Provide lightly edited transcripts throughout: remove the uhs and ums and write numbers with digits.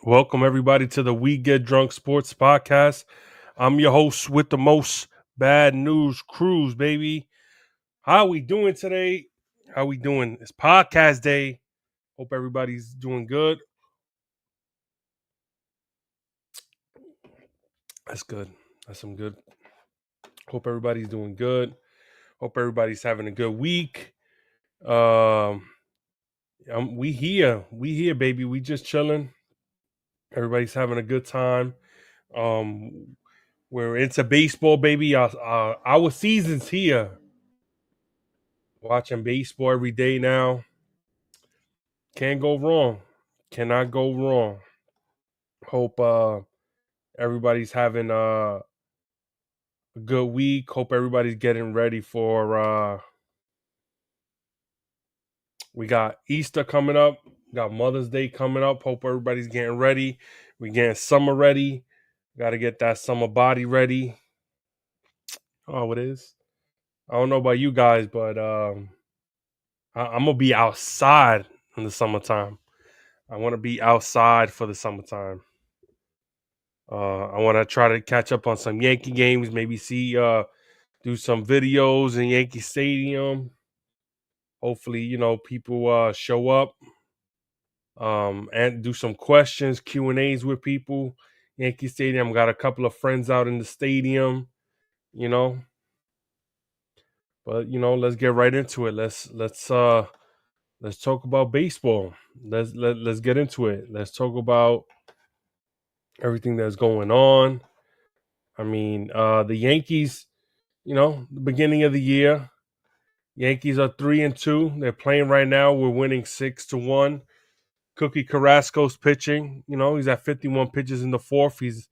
Welcome everybody to the We Get Drunk Sports Podcast. I'm your host with the most bad news cruise, baby. How we doing today? How we doing? It's podcast day. Hope everybody's doing good. That's good. That's some good. Hope everybody's doing good. Hope everybody's having a good week. Um, we here, baby. We just chilling. Everybody's having a good time. Um, we're into baseball, baby. Our season's here. Watching baseball every day now. Can't go wrong. Cannot go wrong. Hope everybody's having a good week. Hope everybody's getting ready for we got Easter coming up. Got Mother's Day coming up. Hope everybody's getting ready. We getting summer ready. Got to get that summer body ready. Oh, it is. I don't know about you guys, but I'm gonna be outside in the summertime. I want to be outside for the summertime. I want to try to catch up on some Yankee games, maybe do some videos in Yankee Stadium. Hopefully, people show up and do some questions, Q&As with people. Yankee Stadium, got a couple of friends out in the stadium, you know. But, let's get right into it. Let's talk about baseball. Let's get into it. Let's talk about everything that's going on. I mean, the Yankees, the beginning of the year, Yankees are 3-2. They're playing right now. We're winning 6-1. Cookie Carrasco's pitching. He's at 51 pitches in the fourth. He's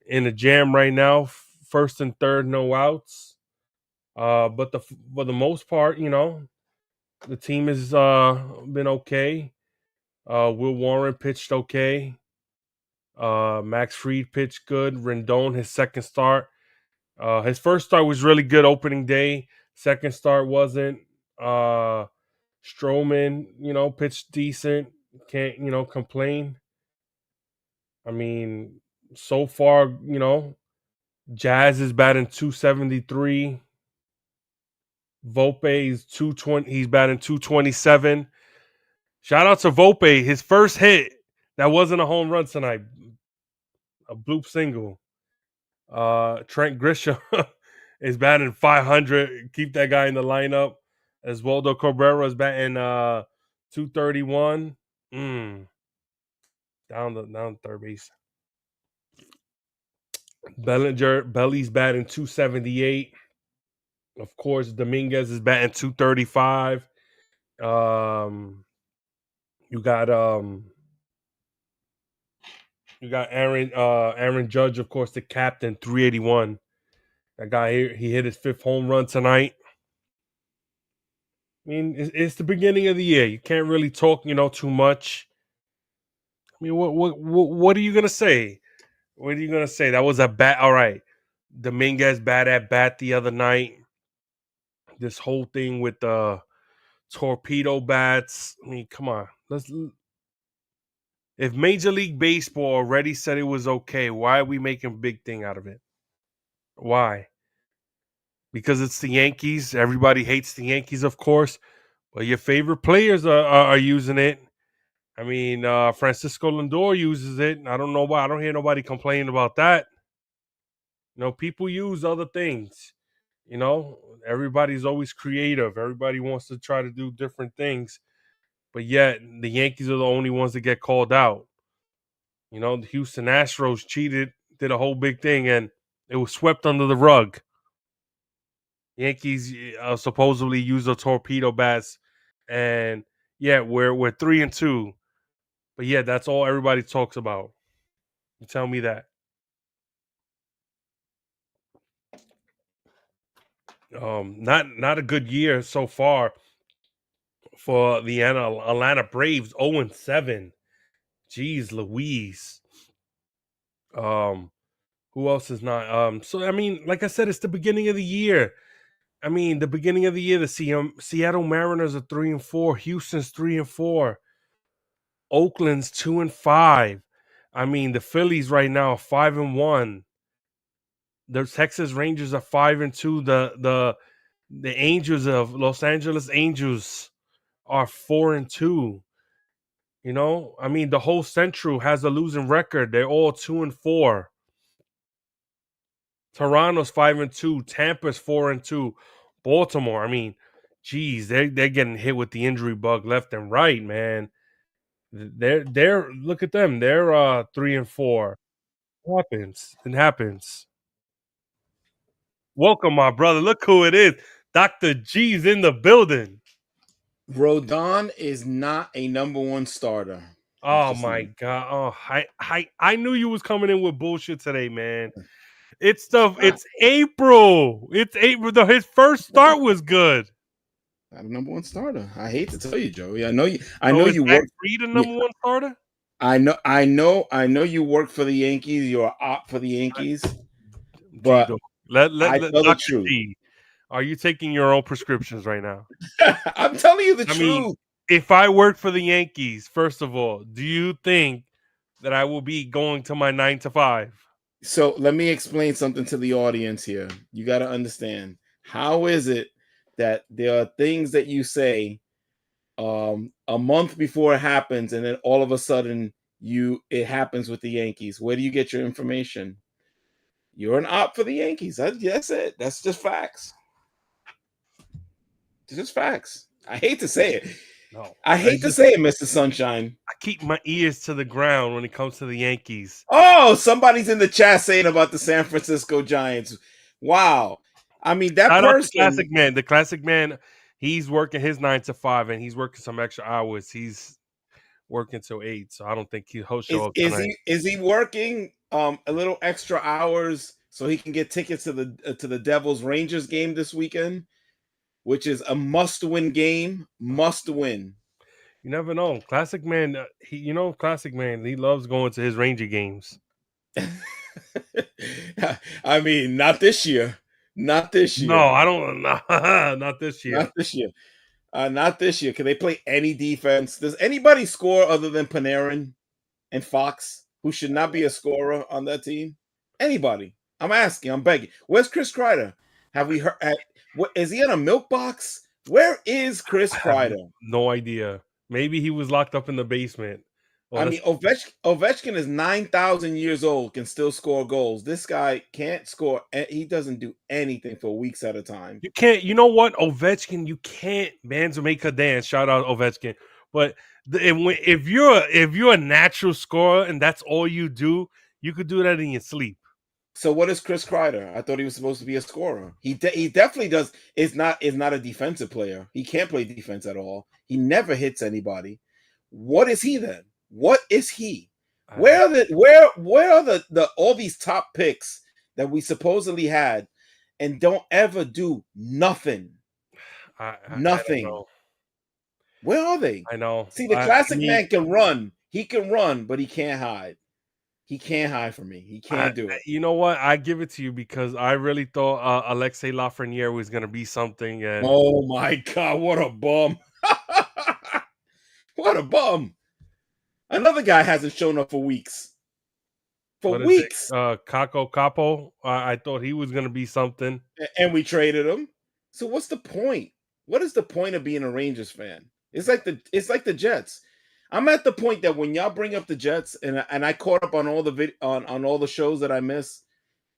in a jam right now. First and third, no outs. But for the most part, the team has been okay. Will Warren pitched okay. Max Fried pitched good. Rendon, his second start. His first start was really good opening day. Second start wasn't. Stroman, pitched decent. Can't, complain. I mean, so far, Jazz is batting 273. Volpe is 220. He's batting 227. Shout out to Volpe. His first hit, that wasn't a home run tonight. A bloop single. Trent Grisham is batting 500. Keep that guy in the lineup. Oswaldo Cabrera is batting 231. Down third base. Belly's batting 278. Of course, Dominguez is batting 235. You got Aaron Judge, of course, the captain, 381. That guy, he hit his fifth home run tonight. I mean, it's the beginning of the year. You can't really talk, too much. I mean, what are you gonna say? What are you gonna say? That was a bat. All right, Dominguez bad at bat the other night. This whole thing with the torpedo bats. I mean, come on. If Major League Baseball already said it was okay, why are we making a big thing out of it? Why? Because it's the Yankees. Everybody hates the Yankees, of course. But your favorite players are using it. I mean, Francisco Lindor uses it. I don't know why. I don't hear nobody complaining about that. People use other things. Everybody's always creative. Everybody wants to try to do different things. But yet, the Yankees are the only ones that get called out. The Houston Astros cheated, did a whole big thing, and it was swept under the rug. Yankees supposedly use the torpedo bats, and yeah, we're 3-2. But yeah, that's all everybody talks about. You tell me that. Not a good year so far for the Atlanta Braves. 0-7. Jeez Louise. Who else is not? So I mean, like I said, it's the beginning of the year. I mean, the beginning of the year, the Seattle Mariners are 3-4. Houston's 3-4. Oakland's 2-5. I mean, the Phillies right now are 5-1. The Texas Rangers are 5-2. The Angels of Los Angeles Angels are 4-2. You know, I mean, the whole Central has a losing record. They're all 2-4. Toronto's 5-2. Tampa's 4-2. Baltimore, I mean, geez, they're getting hit with the injury bug left and right, man. They're look at them. They're 3-4. It happens. It happens. Welcome, my brother. Look who it is. Dr. G's in the building. Rodon is not a number one starter. Oh my god. Oh, I knew you was coming in with bullshit today, man. It's April. It's April. His first start was good. Not a number one starter. I hate to tell you, Joey. I know you. I So know is you Zach work. Reed a Yeah, number one starter? I know you work for the Yankees. You're op for the Yankees, G, but let I tell the Dr. truth. G. Are you taking your own prescriptions right now? I'm telling you the I mean, truth. if I work for the Yankees, first of all, do you think that I will be going to my 9 to 5? So let me explain something to the audience here. You got to understand. How is it that there are things that you say a month before it happens, and then all of a sudden it happens with the Yankees? Where do you get your information? You're an op for the Yankees. That's it. That's just facts. It's just facts. I hate to say it. No, I hate to say it, Mr. Sunshine. I keep my ears to the ground when it comes to the Yankees. Oh, somebody's in the chat saying about the San Francisco Giants. Wow. I mean, that Shout out to person Classic Man. The Classic Man, he's working his 9 to 5, and he's working some extra hours. He's working till 8, so I don't think he'll show is up is tonight. he is he working a little extra hours so he can get tickets to the Devils Rangers game this weekend, which is a must-win game, must win. You never know. Classic Man, Classic Man, he loves going to his Ranger games. I mean, not this year. Not this No, year. I don't. Not this year. Not this year. Not this year. Can they play any defense? Does anybody score other than Panarin and Fox, who should not be a scorer on that team? Anybody? I'm asking. I'm begging. Where's Chris Kreider? Have we heard? What is he in a milk box? Where is Chris I have Kreider? no idea. Maybe he was locked up in the basement. I mean, Ovechkin is 9,000 years old, can still score goals. This guy can't score. He doesn't do anything for weeks at a time. You can't. You know what, Ovechkin? You can't man to make a dance. Shout out Ovechkin. But if you're a natural scorer and that's all you do, you could do that in your sleep. So what is Chris Kreider? I thought he was supposed to be a scorer. He definitely does. Is not a defensive player. He can't play defense at all. He never hits anybody. What is he then? What is he? I, Where are the all these top picks that we supposedly had and don't ever do nothing? I don't Nothing. know. Where are they? I know. See, the I classic mean, man can run. He can run, but he can't hide. He can't hide from me. He I, can't do it. you know what? I give it to you because I really thought Alexei Lafreniere was going to be something, and Oh my god, what a bum. What a bum. Another guy hasn't shown up for weeks. For what is it? weeks. Kako Capo. I thought he was going to be something. And we traded him. So what's the point? What is the point of being a Rangers fan? It's like the Jets. I'm at the point that when y'all bring up the Jets, and I caught up on all the on all the shows that I miss.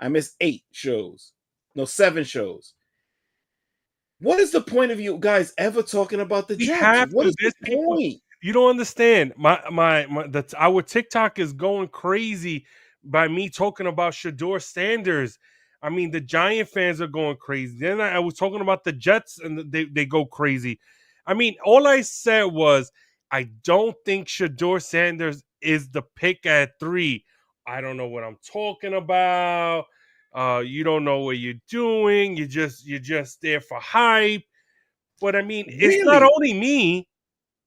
I missed 8 shows. No, 7 shows. What is the point of you guys ever talking about the We Jets? have What to. is the There's people. point? You don't understand. Our TikTok is going crazy by me talking about Shador Sanders. I mean, the Giant fans are going crazy. Then I was talking about the Jets, and they go crazy. I mean, all I said was I don't think Shador Sanders is the pick at 3. I don't know what I'm talking about. You don't know what you're doing. You're just there for hype. But I mean, it's not Really? only me.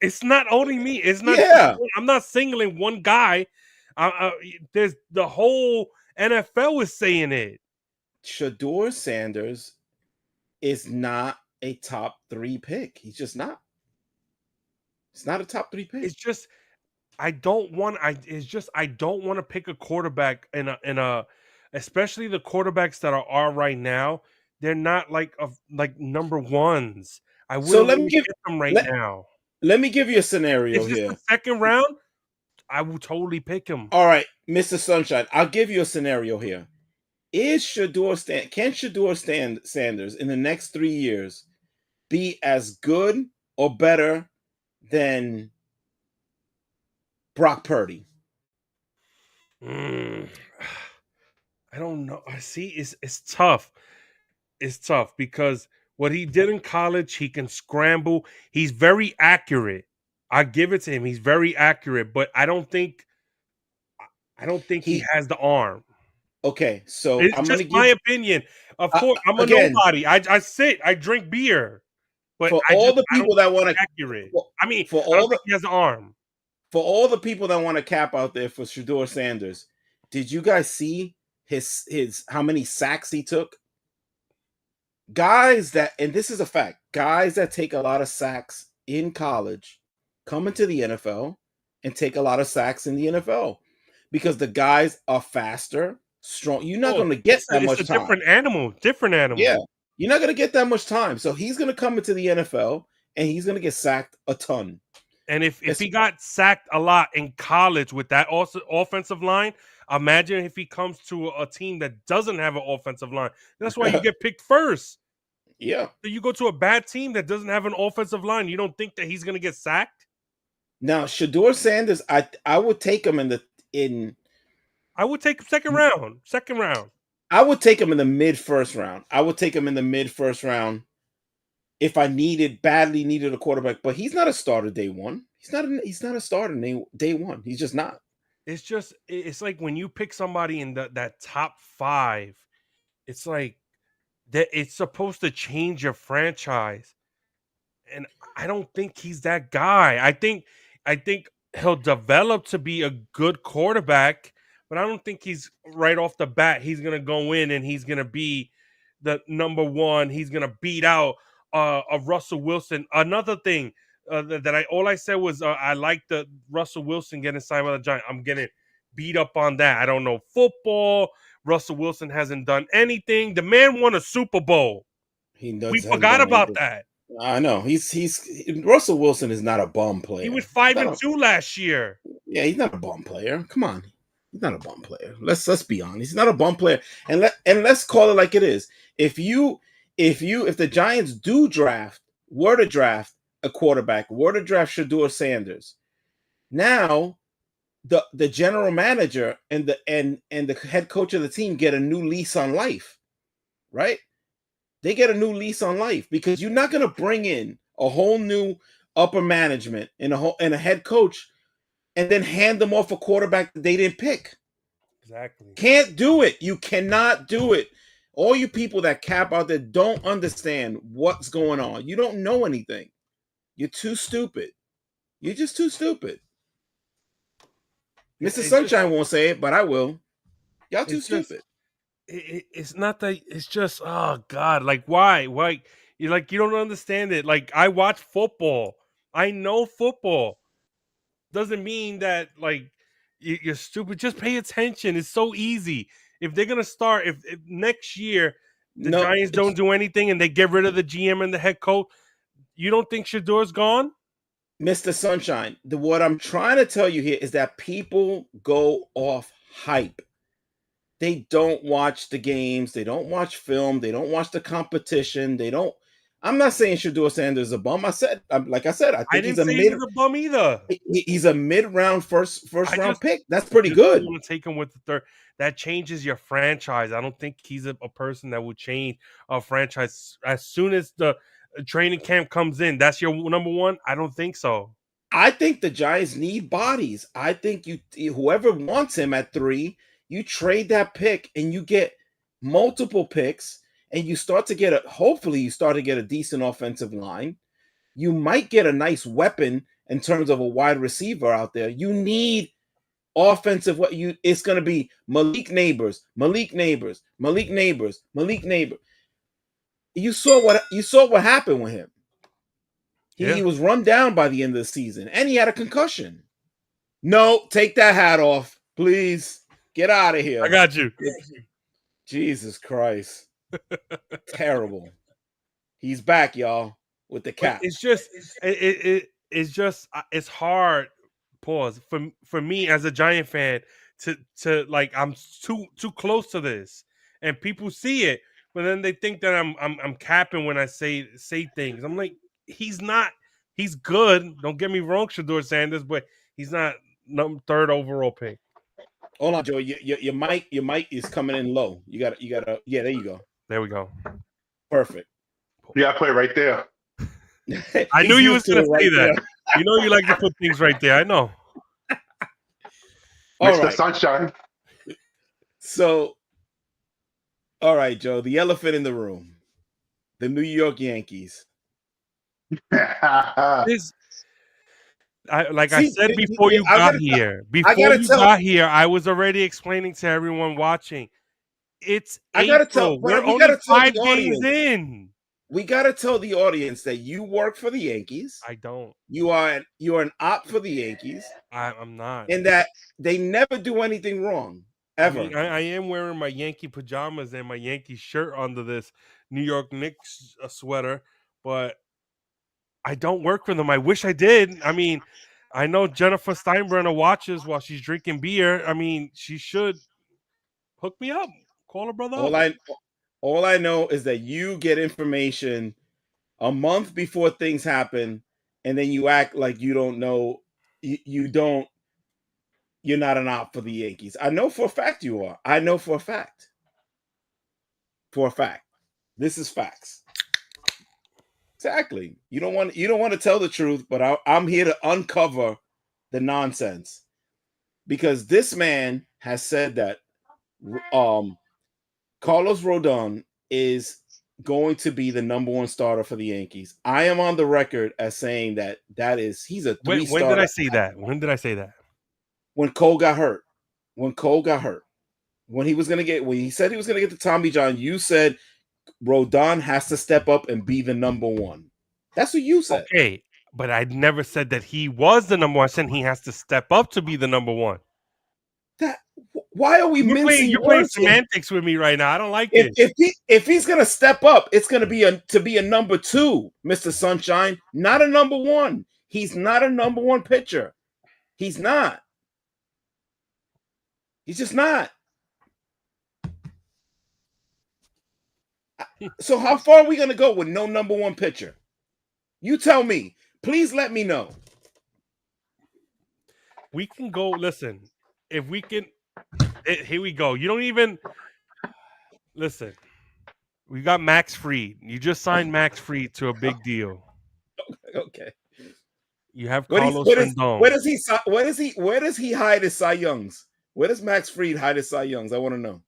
It's not only me. It's not just Yeah. I'm not singling one guy. There's the whole NFL is saying it. Shador Sanders is not a top 3 pick. He's just not. It's not a top 3 pick. It's just I don't want. It's just I don't want to pick a quarterback in a, especially the quarterbacks that are right now. They're not like number ones. I So wouldn't really pick them right let now. let me give you a scenario If it's the here. second round, I would totally pick him. All right, Mr. Sunshine, I'll give you a scenario here. Can Sanders in the next 3 years be as good or better than Brock Purdy? Mm, I don't know. I see. It's tough. It's tough because what he did in college, he can scramble. He's very accurate. I give it to him. He's very accurate, but I don't think he He has the arm. Okay, so It's I'm just gonna my give opinion. Of course, I'm a again nobody. I sit, I drink beer, but for all the I don't people think that he's want to accurate. I mean, for I don't all the think he has the arm. for all the people that want to cap out there for Shador Sanders. Did you guys see his how many sacks he took? Guys that, and this is a fact, guys that take a lot of sacks in college come into the NFL and take a lot of sacks in the NFL because the guys are faster, strong. You're not Oh, going to get that it's a much time. different animal. Different Yeah. animal. You're not going to get that much time. So he's going to come into the NFL and he's going to get sacked a ton. And if It's, he got sacked a lot in college with that also offensive line, imagine if he comes to a team that doesn't have an offensive line. That's why you get picked first. yeah. So you go to a bad team that doesn't have an offensive line. You don't think that he's going to get sacked? Now, Shador Sanders, I would take him in I would take him second round. Second round. I would take him in the mid first round. I would take him in the mid first round if I badly needed a quarterback. But he's not a starter day one. He's not a starter day one. He's just not. It's like when you pick somebody in that top five, it's like that it's supposed to change your franchise. And I don't think he's that guy. I think he'll develop to be a good quarterback, but I don't think he's right off the bat he's gonna go in and he's gonna be the number one. He's gonna beat out a Russell Wilson. Another thing that I all I said was I like the Russell Wilson getting signed by the Giants. I'm getting beat up on that. I don't know football. Russell Wilson hasn't done anything. The man won a Super Bowl. He We hasn't forgot done about anything. that. I know he's Russell Wilson is not a bum He was player. He's five not and a two last year. Yeah, he's not a bum player. Come on, he's not a bum player. Let's be honest. He's not a bum player, and let's call it like it is. If the Giants were to draft a quarterback, were to draft Shador Sanders, now the general manager and the head coach of the team get a new lease on life, right? They get a new lease on life because you're not going to bring in a whole new upper management and a head coach and then hand them off a quarterback that they didn't pick. Exactly. Can't do it. You cannot do it. All you people that cap out there don't understand what's going on. You don't know anything. You're too stupid. You're just too stupid. Yeah, Mr. Sunshine won't say it, but I will. Y'all too it's just stupid. it's not that it's just oh god, like why you don't understand it. Like I watch football, I know football doesn't mean that like you're stupid. Just pay attention. It's so easy. If they're gonna start, if next year the No, Giants don't do anything and they get rid of the GM and the head coach, you don't think Shador's gone? Mr. Sunshine, what I'm trying to tell you here is that people go off hype. They don't watch the games. They don't watch film. They don't watch the competition. They don't. I'm not saying Shador Sanders is a bum. Like I said, I I think didn't say he was a bum either. he's a mid round first I round just pick. That's pretty just don't good. want to take him with the third. That changes your franchise. I don't think he's a person that would change a franchise as soon as the training camp comes in. That's your number one. I don't think so. I think the Giants need bodies. I think whoever wants him at 3, you trade that pick and you get multiple picks and you start to get hopefully you start to get a decent offensive line. You might get a nice weapon in terms of a wide receiver out there. You need offensive what you it's going to be Malik Neighbors, Malik Neighbors, Malik Neighbors, Malik Neighbors. You saw what happened with him. He Yeah, was run down by the end of the season and he had a concussion. No, take that hat off, please. Get out of I here. got you. Jesus Christ. Terrible. He's back, y'all, with the But cap. it's just it's just it's hard. Pause for me as a Giant fan to like I'm too close to this, and people see it, but then they think that I'm capping when I say things. I'm like he's not. He's good. Don't get me wrong, Shador Sanders, but he's not third overall pick. Hold on, Joe. Your mic is coming in low. You gotta. Yeah, there you go. There we go. Perfect. Yeah, I play right there. I knew He's you was used to gonna it right say that. there. You know you like to put things right there. I know. All Mr. right. Sunshine. So, all right, Joe. The elephant in the room. The New York Yankees. This like I See, said before you I got gotta. here, I gotta tell. I was already explaining to everyone watching. It's I gotta tell. April. We're But we only gotta tell the 5 games audience. in. We gotta tell the audience that you work for the Yankees. I don't. You are an op for the Yankees, I'm not. and that they never do anything wrong I ever. mean, I am wearing my Yankee pajamas and my Yankee shirt under this New York Knicks sweater, but I don't work for them. I wish I did. I mean, I know Jennifer Steinbrenner watches while she's drinking beer. I mean, she should hook me up. Call her brother up. All I know is that you get information a month before things happen, and then you act like you don't know. You don't. You're not an op for the Yankees. I know for a fact you are. I know for a fact. For a fact, this is facts. Exactly. You don't want to tell the truth, but I'm here to uncover the nonsense because this man has said that Carlos Rodon is going to be the number one starter for the Yankees. I am on the record as saying that he's a three When did starter. I say that? When did I say that? When Cole got hurt. When he said he was gonna get the Tommy John, you said Rodon has to step up and be the number one. That's what you said. Okay, but I never said that he was the number one. I said he has to step up to be the number one. Why are we mincing You're playing words here? semantics with me right now. I don't like it. If he's gonna step up, it's gonna be a number two, Mr. Sunshine, not a number one. He's not a number one pitcher. He's not. He's just not. So how far are we gonna go with no number one pitcher? You tell me. Please let me know. We can go. Listen, if we can, here we go. You don't even listen. We got Max Fried. You just signed Max Fried to a big deal. Okay. You have Where Carlos Rendon. Where does he hide his Cy Youngs? Where does Max Fried hide his Cy Youngs? I want to know.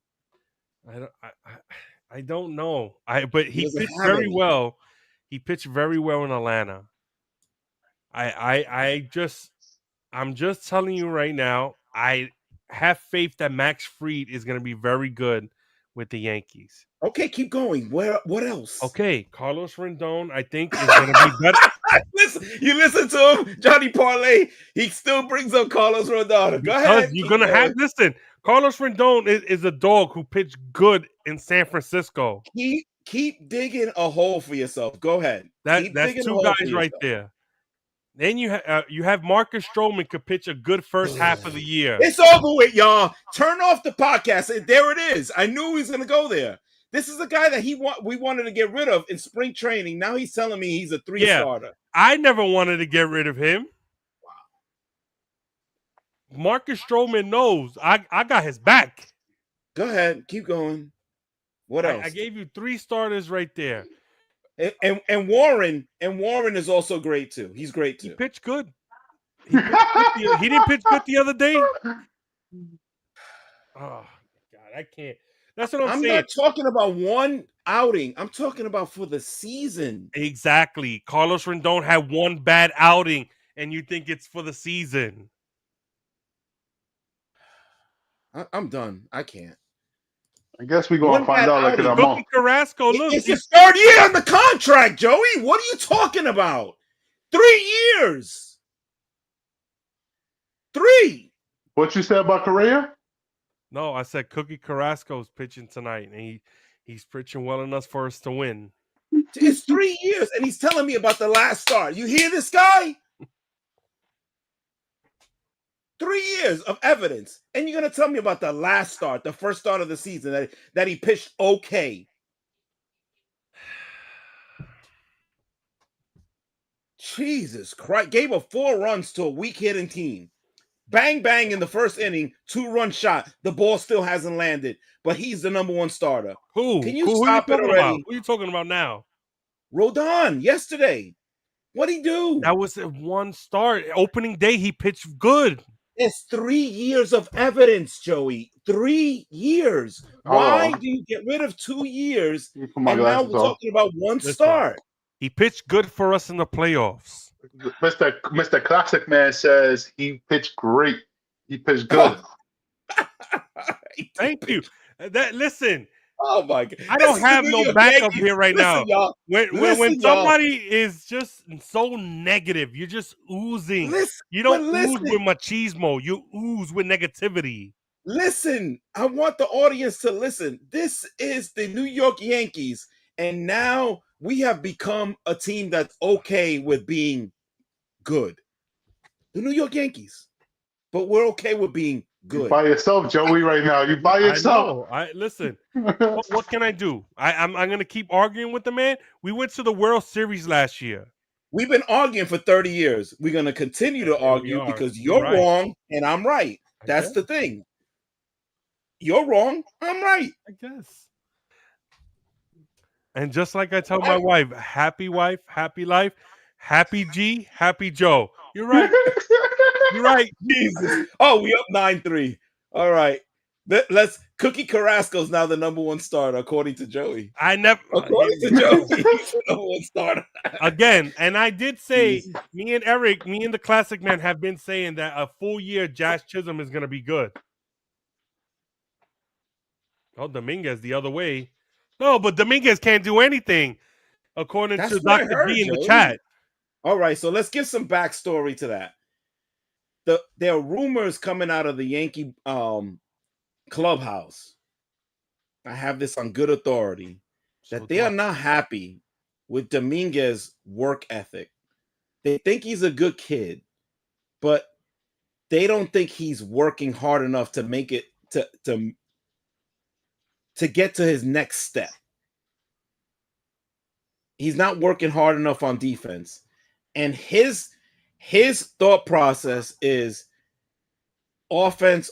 I don't know. But he pitched have very any. well. He pitched very well in Atlanta. I'm just telling you right now. I have faith that Max Fried is going to be very good with the Yankees. Okay, keep going. What else? Okay, Carlos Rendon, I think is going to be better. You listen to him, Johnny Parlay. He still brings up Carlos Rodon. Go ahead. You're going to have listen. Carlos Rendon is a dog who pitched good in San Francisco. Keep digging a hole for yourself. Go ahead. That's two guys right there. Then you have Marcus Stroman could pitch a good first half of the year. It's over with, y'all. Turn off the podcast. There it is. I knew he was going to go there. This is a guy that we wanted to get rid of in spring training. Now he's telling me he's a three-starter. I never wanted to get rid of him. Wow. Marcus Stroman knows I got his back. Go ahead. Keep going. What else? I gave you 3 starters right there. And Warren is also great too. He's great too. He pitched good. He didn't pitch good the other day. Oh God, I can't. That's what I'm saying. I'm not talking about one outing. I'm talking about for the season. Exactly. Carlos Rendon had one bad outing, and you think it's for the season. I'm done. I can't. I guess we're going to find out like in a month. Carrasco, look. It's his third year on the contract, Joey. What are you talking about? 3 years. 3. What you said about Correa? No, I said Cookie Carrasco's pitching tonight, and he's pitching well enough for us to win. It's 3 years, and he's telling me about the last start. You hear this guy? 3 years of evidence, and you're gonna tell me about the last start, the first start of the season that he pitched okay. Jesus Christ! Gave up 4 runs to a weak hitting team. Bang bang in the first inning, 2-run shot. The ball still hasn't landed, but he's the number 1 starter. Who? Can you Who stop it already? Who are you talking about now? Rodon yesterday. What'd he do? That was one start. Opening day, he pitched good. It's 3 years of evidence, Joey. 3 years. Why do you get rid of 2 years and now we're talking about one start? He pitched good for us in the playoffs. Mr. Classic Man says he pitched great. He pitched good. Thank you. Listen. Oh my God! I don't have no backup here right now. Y'all. When somebody is just so negative, you're just oozing. You don't ooze with machismo. You ooze with negativity. Listen, I want the audience to listen. This is the New York Yankees, and now we have become a team that's okay with being good. The New York Yankees, but we're okay with being good. You by yourself, Joey, right now. You by yourself. I know. Listen. what can I do? I'm going to keep arguing with the man. We went to the World Series last year. We've been arguing for 30 years. We're going to continue to argue because you're wrong and I'm right. That's the thing. You're wrong. I'm right. I guess. And just like I tell my wife, happy life, happy G, happy Joe. You're right. You're right. Jesus. Oh, we up 9-3. All right. Let's Cookie Carrasco's now the number 1 starter, according to Joey. According to Joey, he's the number 1 starter. Again, and I did say, me and the Classic Man have been saying that a full year Josh Chisholm is going to be good. Oh, Dominguez the other way. No, but Dominguez can't do anything, according to Dr. B in the chat. All right, so let's give some backstory to that. There are rumors coming out of the Yankee clubhouse. I have this on good authority that they are not happy with Dominguez's work ethic. They think he's a good kid, but they don't think he's working hard enough to make it to get to his next step. He's not working hard enough on defense. And his thought process is offense.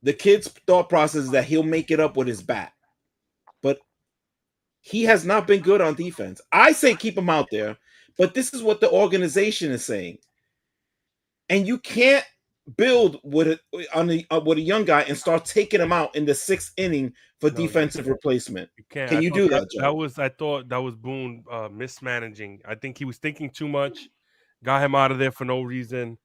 The kid's thought process is that he'll make it up with his bat. But he has not been good on defense. I say keep him out there, but this is what the organization is saying. And you can't build with a young guy and start taking him out in the 6th inning for defensive replacement. You can't. Can you do that, Joe? I thought that was Boone mismanaging. I think he was thinking too much. Got him out of there for no reason.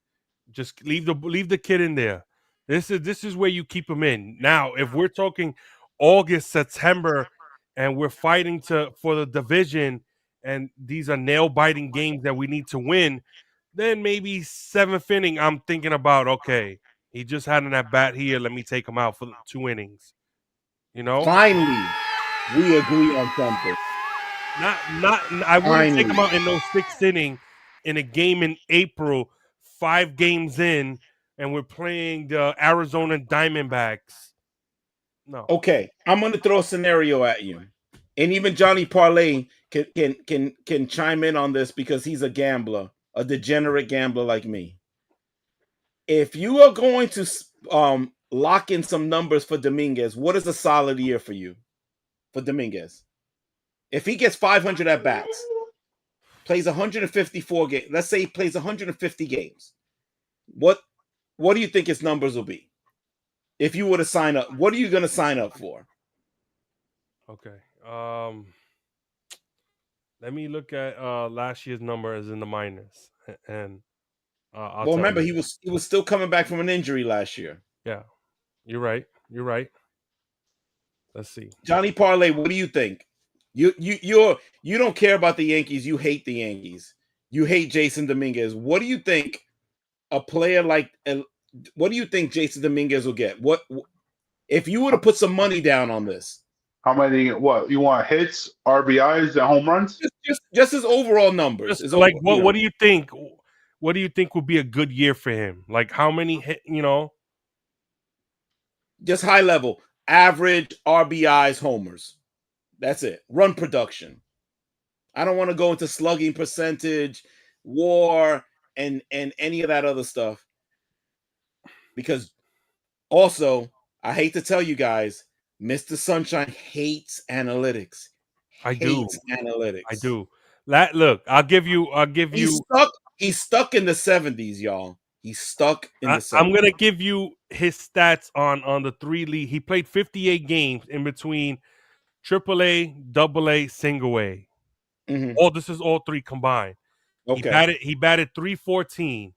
Just leave the kid in there. This is where you keep him in. Now, if we're talking August, September, and we're fighting for the division, and these are nail-biting games that we need to win, then maybe 7th inning, I'm thinking about, okay, he just had an at-bat here. Let me take him out for 2 innings. You know? Finally, we agree on something. I wouldn't take him out in no 6th inning in a game in April, 5 games in, and we're playing the Arizona Diamondbacks. No. Okay, I'm going to throw a scenario at you. And even Johnny Parlay can chime in on this because he's a gambler. A degenerate gambler like me. If you are going to lock in some numbers for Dominguez, what is a solid year for you for Dominguez? If he gets 500 at bats, plays 154 games, let's say he plays 150 games, what do you think his numbers will be? If you were to sign up, what are you going to sign up for? Okay. Let me look at last year's numbers in the minors, and remember he was still coming back from an injury last year. Yeah, you're right. Let's see, Johnny Parlay. What do you think? You don't care about the Yankees. You hate the Yankees. You hate Jason Dominguez. What do you think a player like? What do you think Jason Dominguez will get? What if you were to put some money down on this? How many? What you want? Hits, RBIs, and home runs? Just his overall numbers. Just His like over, what do you think? What do you think would be a good year for him? Like how many hit? just high level, average RBIs, homers. That's it. Run production. I don't want to go into slugging percentage, WAR, and any of that other stuff. Because also, I hate to tell you guys, Mr. Sunshine hates analytics. I do. Hates analytics. I do. Look, I'll give you. He's stuck in the 70s, y'all. He's stuck in the 70s. I'm gonna give you his stats on the 3 league. He played 58 games in between AAA, AA, single A. Mm-hmm. This is all 3 combined. Okay. He batted 314,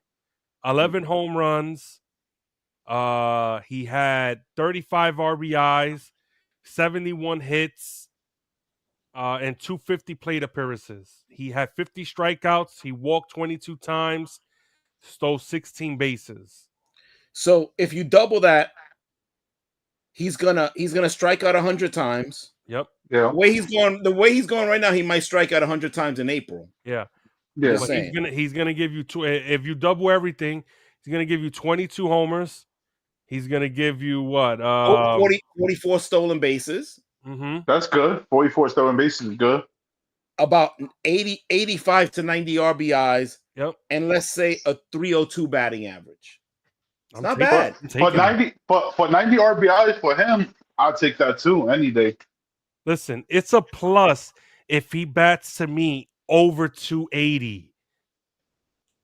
11 home runs. He had 35 RBIs, 71 hits, and 250 plate appearances. He had 50 strikeouts. He walked 22 times, stole 16 bases. So if you double that, he's gonna strike out 100 times. Yep. Yeah. The way he's going right now, he might strike out 100 times in April. Yeah. Yeah. Just But saying. he's gonna give you if you double everything, he's gonna give you 22 homers. He's gonna give you what? 44 stolen bases. Mm-hmm. That's good. 44 stolen bases is good. About 85 to 90 RBIs. Yep. And let's say a 302 batting average. It's not But, bad. for 90 RBIs for him, I'll take that too any day. Listen, it's a plus if he bats to me over 280.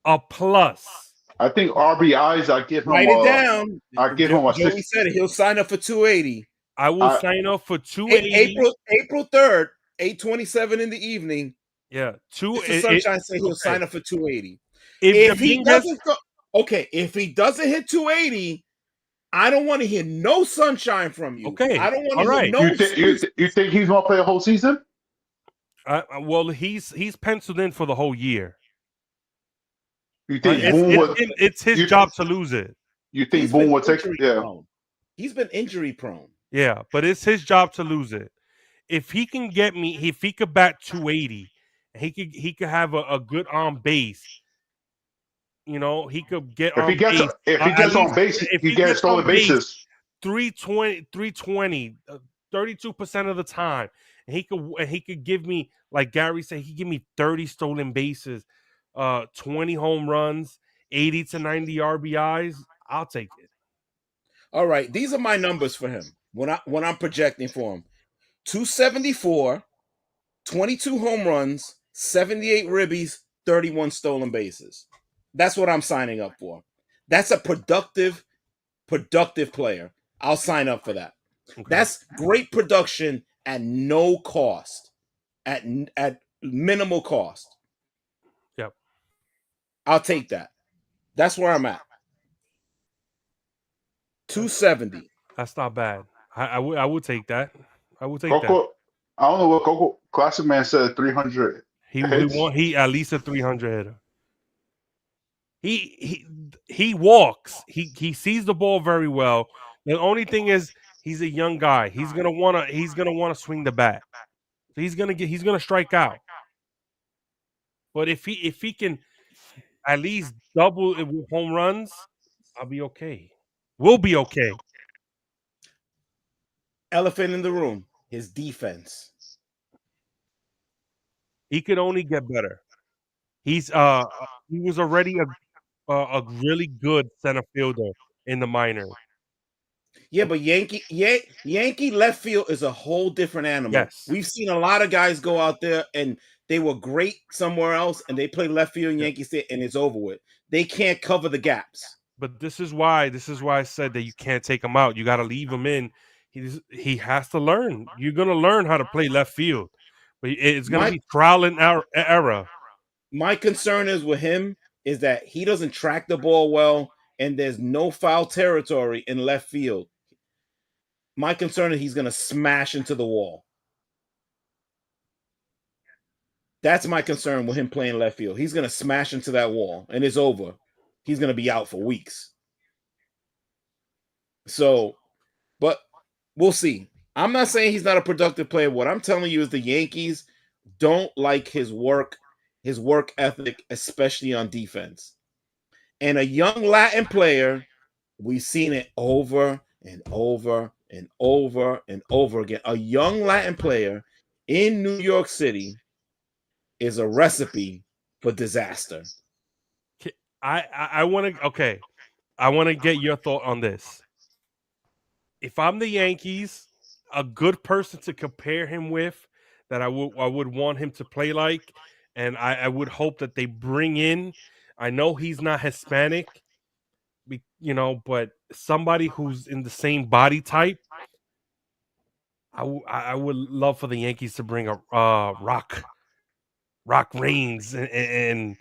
A plus. I think RBIs, I give him Write it down. I give him a Joey 60. said it. He'll sign up for 280. I will sign up for 280. April 3rd, 8:27 in the evening. Yeah, Mr. Sunshine said he'll sign up for 280. If he doesn't go, if he doesn't hit 280, I don't want to hear no sunshine from you. Okay, I don't want to hear no. You think he's gonna play a whole season? Well, he's penciled in for the whole year. You think it's his job to lose it? You think Boone will take? Yeah, he's been injury prone. Yeah, but it's his job to lose it. If he can get me, if he could bat 280, he could have a good on base. He could get if he gets on base, he gets stolen bases. 320, 32% of the time. And he could give me, like Gary said, he give me 30 stolen bases, 20 home runs, 80 to 90 RBIs. I'll take it. All right, these are my numbers for him when I'm projecting for him. 274, 22 home runs, 78 ribbies, 31 stolen bases. That's what I'm signing up for. That's a productive player. I'll sign up for that. Okay. That's great production at no cost, at minimal cost. Yep. I'll take that. That's where I'm at. 270. That's not bad. I would take that. I would take that. I don't know what Coco Classic Man said. 300. He at least a 300 hitter. He walks. He sees the ball very well. The only thing is he's a young guy. He's gonna wanna swing the bat. So he's gonna strike out. But if he can at least double it with home runs, I'll be okay. We'll be okay. Elephant in the room, his defense. He could only get better. He was already a really good center fielder in the minors. Yeah, but Yankee left field is a whole different animal. Yes. We've seen a lot of guys go out there and they were great somewhere else and they play left field in Yankee State and it's over with. They can't cover the gaps. But this is why I said that you can't take him out. You got to leave him in. He has to learn. You're going to learn how to play left field. But it's going to be trial and error. My concern is with him is that he doesn't track the ball well and there's no foul territory in left field. My concern is he's going to smash into the wall. That's my concern with him playing left field. He's going to smash into that wall, and it's over. He's going to be out for weeks. So, but we'll see. I'm not saying he's not a productive player. What I'm telling you is the Yankees don't like his work ethic, especially on defense. And a young Latin player, we've seen it over and over and over and over again. A young Latin player in New York City is a recipe for disaster. I want to okay. I want to get your thought on this. If I'm the Yankees, a good person to compare him with that I would want him to play like, and I would hope that they bring in. I know he's not Hispanic, but somebody who's in the same body type. I would love for the Yankees to bring a Rock Reigns and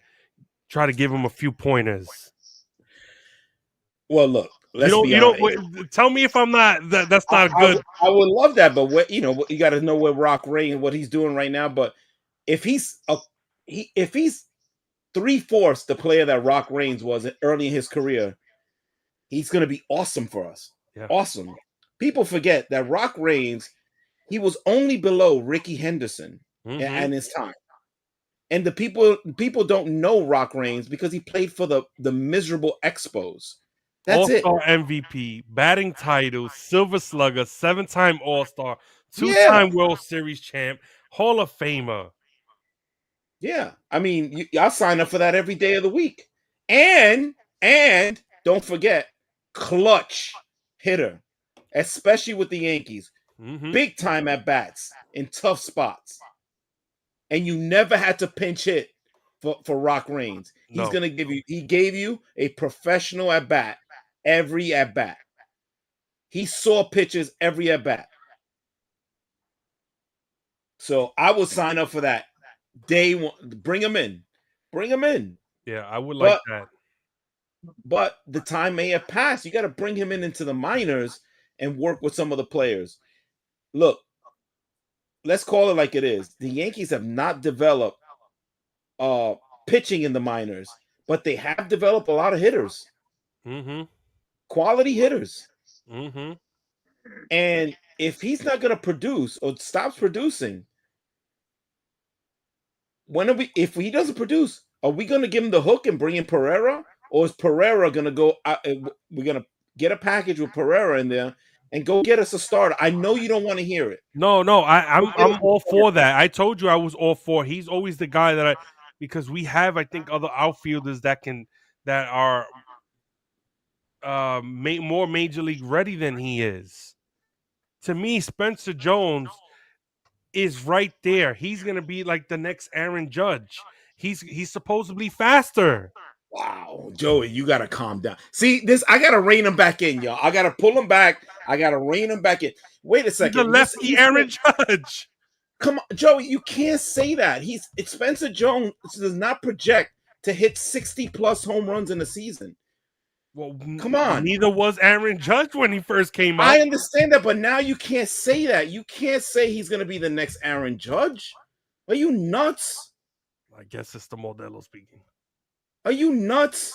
try to give him a few pointers. Well, look, let's be You honest. don't tell me if I'm not that's not good. I would love that, but you got to know where Rock Ray and what he's doing right now. But if he's 3/4 the player that Rock Reigns was early in his career, he's going to be awesome for us. Yeah. Awesome. People forget that Rock Reigns, he was only below Ricky Henderson at his time. And the people don't know Rock Reigns because he played for the miserable Expos. That's All-Star MVP, batting title, Silver Slugger, 7-time All-Star, 2-time World Series champ, Hall of Famer. Yeah. I mean, I'll sign up for that every day of the week. And don't forget, clutch hitter, especially with the Yankees. Big time at bats in tough spots. And you never had to pinch hit for Rock Reigns. He's going to he gave you a professional at bat every at bat. He saw pitches every at bat. So I would sign up for that day one. Bring him in. Yeah, I would like that. But the time may have passed. You got to bring him into the minors and work with some of the players. Look, let's call it like it is. The Yankees have not developed pitching in the minors, but they have developed a lot of hitters. Quality hitters. And if he's not going to produce or stops producing, if he doesn't produce, are we going to give him the hook and bring in Pereira? Or is Pereira going to go out? We're going to get a package with Pereira in there and go get us a starter. I know you don't want to hear it. No, I'm all for that. I told you I was all for. He's always the guy because we have, I think, other outfielders that are more major league ready than he is. To me, Spencer Jones is right there. He's gonna be like the next Aaron Judge. He's supposedly faster. Wow, Joey, you gotta calm down. See this? I gotta rein him back in, y'all. I gotta pull him back. I gotta rein him back in. Wait a second. The lefty Aaron Judge. Come on, Joey, you can't say that. Spencer Jones does not project to hit 60+ home runs in a season. Well, come on. Neither was Aaron Judge when he first came out. I understand that, but now you can't say that. You can't say he's going to be the next Aaron Judge. Are you nuts? I guess it's the Modelo speaking. Are you nuts?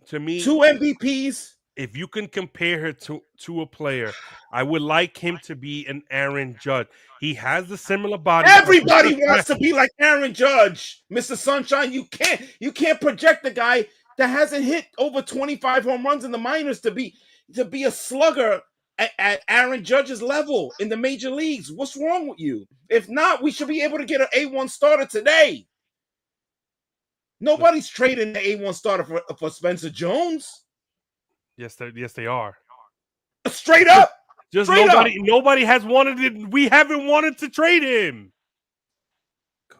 To me, 2 MVPs. If you can compare her to a player, I would like him to be an Aaron Judge. He has the similar body. Everybody wants to be like Aaron Judge, Mr. Sunshine. You can't project the guy that hasn't hit over 25 home runs in the minors to be a slugger at Aaron Judge's level in the major leagues. What's wrong with you? If not, we should be able to get an A1 starter today. Nobody's trading the A1 starter for Spencer Jones. Yes, they are. Straight up. Just nobody has wanted it. We haven't wanted to trade him. God.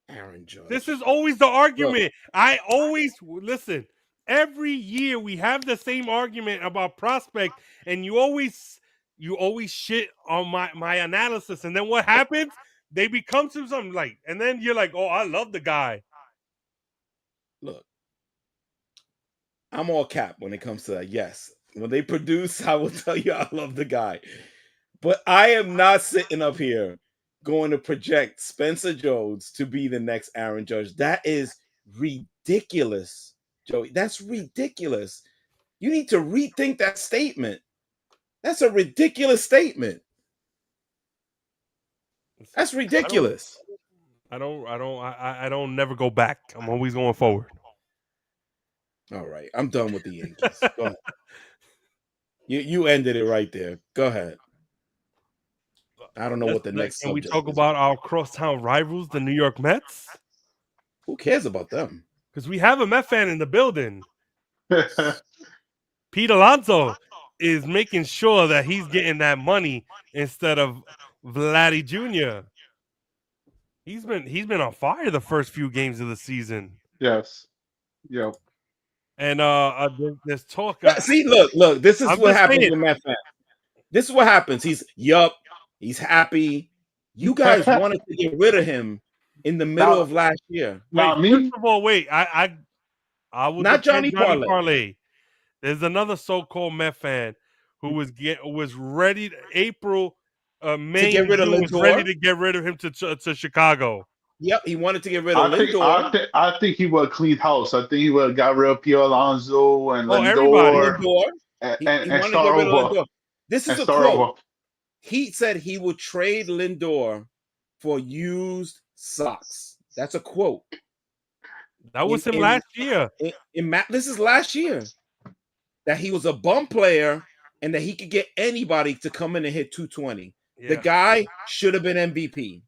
Aaron Judge. This is always the argument. Look, I always listen. Every year we have the same argument about prospect, and you always shit on my analysis. And then what happens? They become something like, and then you're like, oh, I love the guy. Look, I'm all cap when it comes to that. Yes. When they produce, I will tell you I love the guy. But I am not sitting up here going to project Spencer Jones to be the next Aaron Judge. That is ridiculous, Joey. That's ridiculous. You need to rethink that statement. That's a ridiculous statement. That's ridiculous. I don't never go back. I'm always going forward. All right, I'm done with the Yankees. Go ahead. You ended it right there. Go ahead. I don't know what the next Can we subject talk is. about our crosstown rivals, the New York Mets? Who cares about them? Because we have a Met fan in the building. Pete Alonso is making sure that he's getting that money instead of Vladdy Jr. He's been on fire the first few games of the season. Yes. Yep. And there's talk. See, look. This is I'm what just happens saying. with Met fans. This is what happens. He's happy. You guys wanted to get rid of him in the middle of last year. Not Wait, me. first of all, wait. I will Not defend Johnny Johnny Parlay. Parlay. There's another so-called Met fan who was ready April, May, get and rid of June was Lindor? ready to get rid of him to Chicago. Yep, he wanted to get rid of I think Lindor. I think he would have cleaned house. I think he would have got rid of Pio Alonso and Everybody. Lindor He and wanted to start get rid of over. Lindor. This is And a start quote. over. He said he would trade Lindor for used socks. That's a quote. That was him last year. This is last year. That he was a bum player and that he could get anybody to come in and hit 220. Yeah. The guy should have been MVP.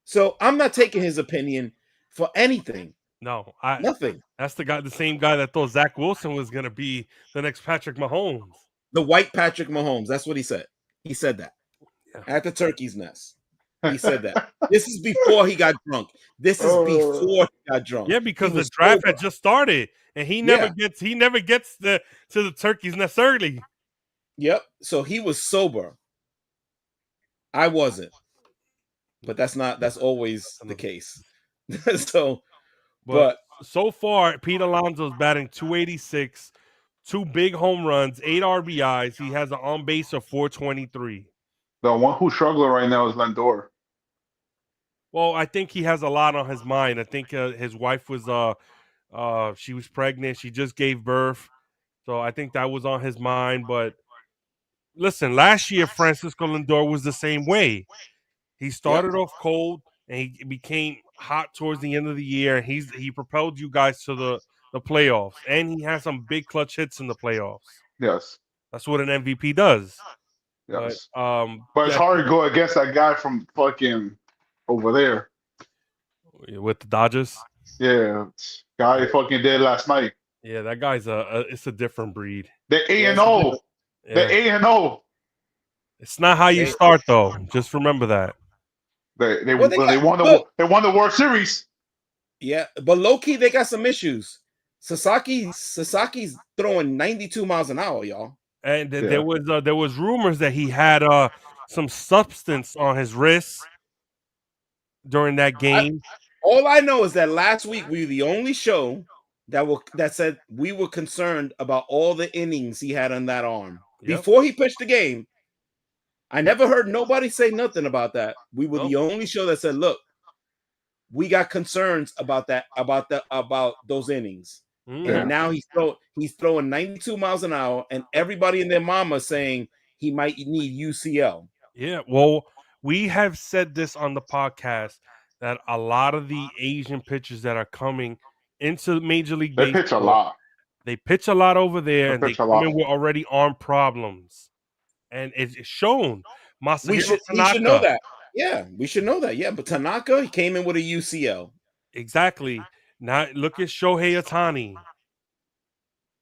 So I'm not taking his opinion for anything. No, Nothing. That's the same guy that thought Zach Wilson was gonna be the next Patrick Mahomes. The white Patrick Mahomes. That's what he said. He said that at the Turkey's Nest. He said that. This is before he got drunk. This is before he got drunk. Yeah, because the draft had just started, and he never gets to the Turkey's Nest early. Yep. So he was sober. I wasn't, but that's always the case. But so far, Pete Alonso's batting .286, 2 big home runs, 8 RBIs. He has an on base of .423. The one who's struggling right now is Lindor. Well, I think he has a lot on his mind. I think his wife was she was pregnant. She just gave birth, so I think that was on his mind. But listen, last year Francisco Lindor was the same way. He started off cold and he became hot towards the end of the year. He propelled you guys to the playoffs, and he has some big clutch hits in the playoffs. Yes, that's what an MVP does. Yes, but it's hard to go against that guy from fucking over there with the Dodgers. Yeah, guy fucking did last night. Yeah, that guy's it's a different breed. The A&O. The A&O. It's not how you start though. Just remember that. They won the World Series. Yeah, but low key they got some issues. Sasaki's throwing 92 miles an hour, y'all. And there was rumors that he had some substance on his wrist during that game. All I know is that last week we were the only show that said we were concerned about all the innings he had on that arm. Before he pitched the game, I never heard nobody say nothing about that. We were the only show that said, look, we got concerns about that, about those innings. And now he's throwing 92 miles an hour, and everybody and their mama saying he might need UCL. Yeah, well, we have said this on the podcast that a lot of the Asian pitchers that are coming into Major League Baseball, they pitch a lot. They pitch a lot over there, and they come in with already arm problems, and it's shown. We should know that. Yeah, we should know that. Yeah, but Tanaka, he came in with a UCL. Exactly. Now look at Shohei Ohtani.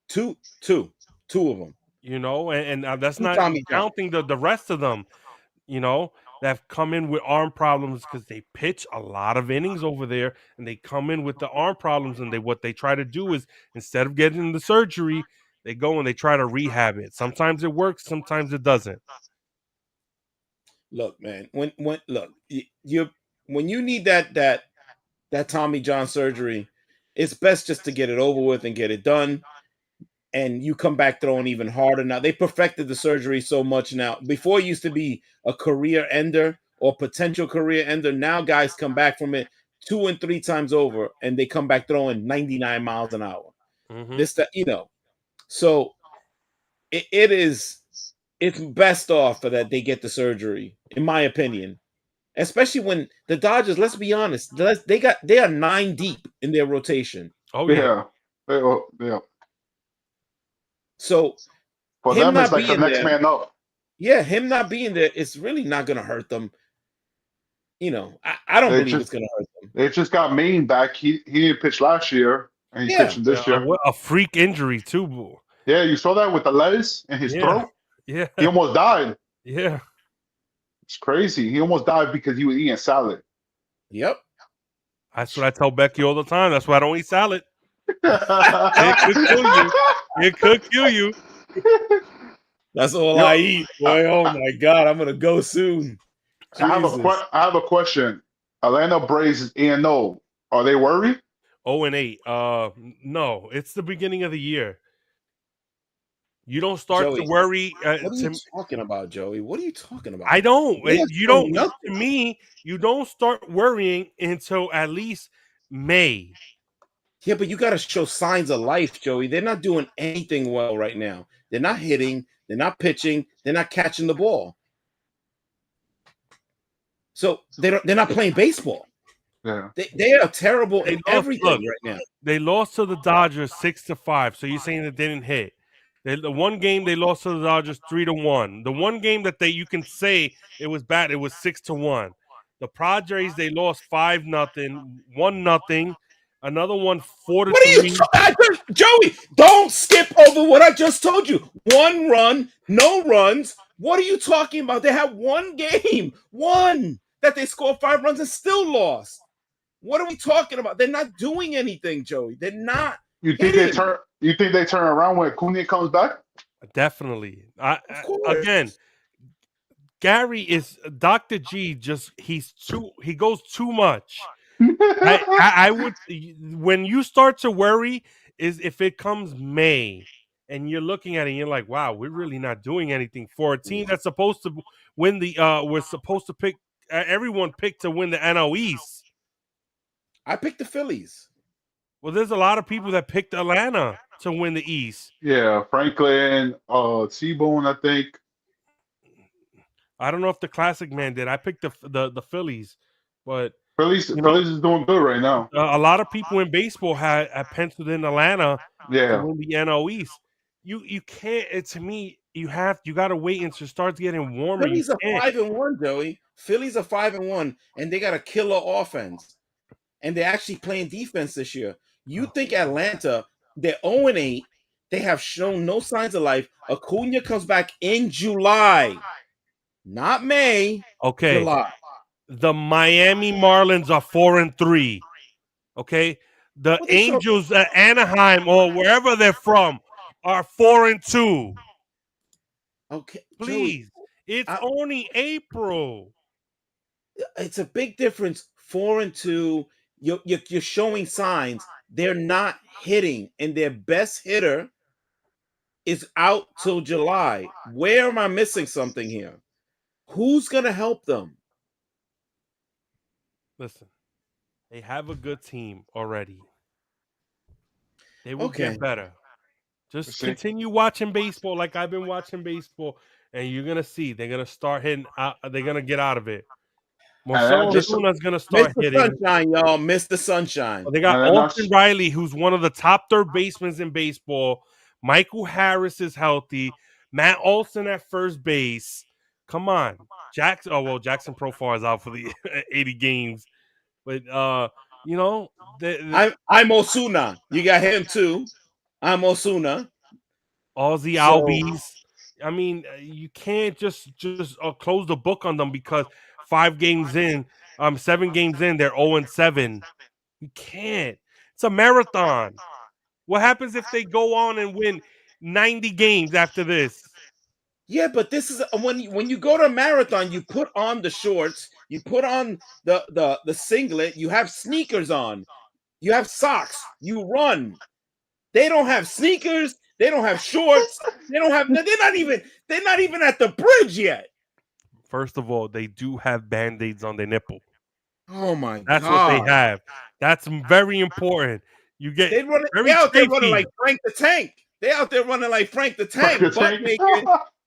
Two of them. You know, and that's not counting the rest of them. You know, that have come in with arm problems because they pitch a lot of innings over there, and they come in with the arm problems. And what they try to do is, instead of getting the surgery, they go and they try to rehab it. Sometimes it works, sometimes it doesn't. Look, man, when you need that Tommy John surgery, it's best just to get it over with and get it done. and you come back throwing even harder. Now they perfected the surgery so much now. Before it used to be a career ender or potential career ender. Now guys come back from it 2 and 3 times over, and they come back throwing 99 miles an hour. Mm-hmm. So it's best off for that they get the surgery, in my opinion. Especially when the Dodgers, let's be honest, they are 9 deep in their rotation. Oh yeah. Yeah. So For him them, it's not like the being next there, man up. yeah, him not being there, it's really not going to hurt them. I don't They believe just it's going to hurt them. they just got Maine back. He didn't pitch last year, and he's Yeah, pitching Yeah, this year. a freak injury too, boo. Yeah, you saw that with the lettuce in his Yeah, throat. yeah, He almost died. yeah. It's crazy. He almost died because he was eating salad. yep. That's what I tell Becky all the time. That's why I don't eat salad. It could kill you. It could kill you. That's all Yo, I eat. Boy, oh my God, I'm going to go soon. Jesus. I have a question. Atlanta Braves is 8-0. Are they worried? 0-8. No, it's the beginning of the year. You don't start to Joey, worry. what are you talking about, Joey? What are you talking about? I don't. They have You shown don't. nothing. To me, you don't start worrying until at least May. Yeah, but you got to show signs of life, Joey. They're not doing anything well right now. They're not hitting. They're not pitching. They're not catching the ball. So they're not playing baseball. Yeah. They are terrible They in lost. everything Look, right now. they lost to the Dodgers 6-5. So you're saying that they didn't hit? The one game they lost to the Dodgers 3-1. The one game that you can say it was bad, it was 6-1. The Padres they lost 5-0, 1-0. Another one 4 What are you 3. Joey, don't skip over what I just told you. 1 run, no runs. What are you talking about? They had one game, one that they scored 5 runs and still lost. What are we talking about? They're not doing anything, Joey. They're not hitting. You think they turn around when Cunha comes back? Definitely. Of course. Again, Gary is Dr. G. He goes too much. I would when you start to worry is if it comes May and you're looking at it and you're like, wow, we're really not doing anything for a team that's supposed to win the we're supposed to pick everyone picked to win the NL East. I picked the Phillies. Well, there's a lot of people that picked Atlanta to win the East. Yeah, Franklin, T-Bone, I think. I don't know if the classic man did. I picked the Phillies, but Phillies is doing good right now. a lot of people in baseball had penciled in Atlanta to win the NL East. You can't. To me, you got to wait until it starts getting warmer. Phillies are 5-1, Joey. Phillies are 5-1, and they got a killer offense, and they're actually playing defense this year. You think Atlanta? They're 0-8. They have shown no signs of life. Acuna comes back in July, not May. Okay. July. The Miami Marlins are 4-3. Okay. The Angels at Anaheim or wherever they're from are 4-2. Okay, please. Joey, it's only April. It's a big difference. 4-2. You're showing signs. They're not hitting, and their best hitter is out till July. Where am I missing something here? Who's gonna help them? Listen, they have a good team already. They will get better. Just continue watching baseball like I've been watching baseball, and you're gonna see they're gonna start hitting. They're gonna get out of it. Marcelo Ozuna's gonna start hitting. Sunshine, y'all. Mr. Sunshine. They got Austin Riley, who's one of the top third basemen in baseball. Michael Harris is healthy. Matt Olson at first base. Come on, Jackson. Oh well, Jackson Profar is out for the 80 games, but I'm Osuna. You got him too. I'm Osuna. Ozzy Albies. I mean, you can't just close the book on them because 7 games in, they're 0-7. You can't. It's a marathon. What happens if they go on and win 90 games after this? Yeah, but this is when you go to a marathon, you put on the shorts, you put on the singlet, you have sneakers on, you have socks, you run. They don't have sneakers, They don't have shorts. They don't have. They're not even at the bridge yet. First of all, they do have band-aids on their nipple. Oh my That's what they god! have. That's very important. You get They very out there running shaky. like Frank the Tank. They out there running like Frank the Frank the Tank, butt Tank. naked.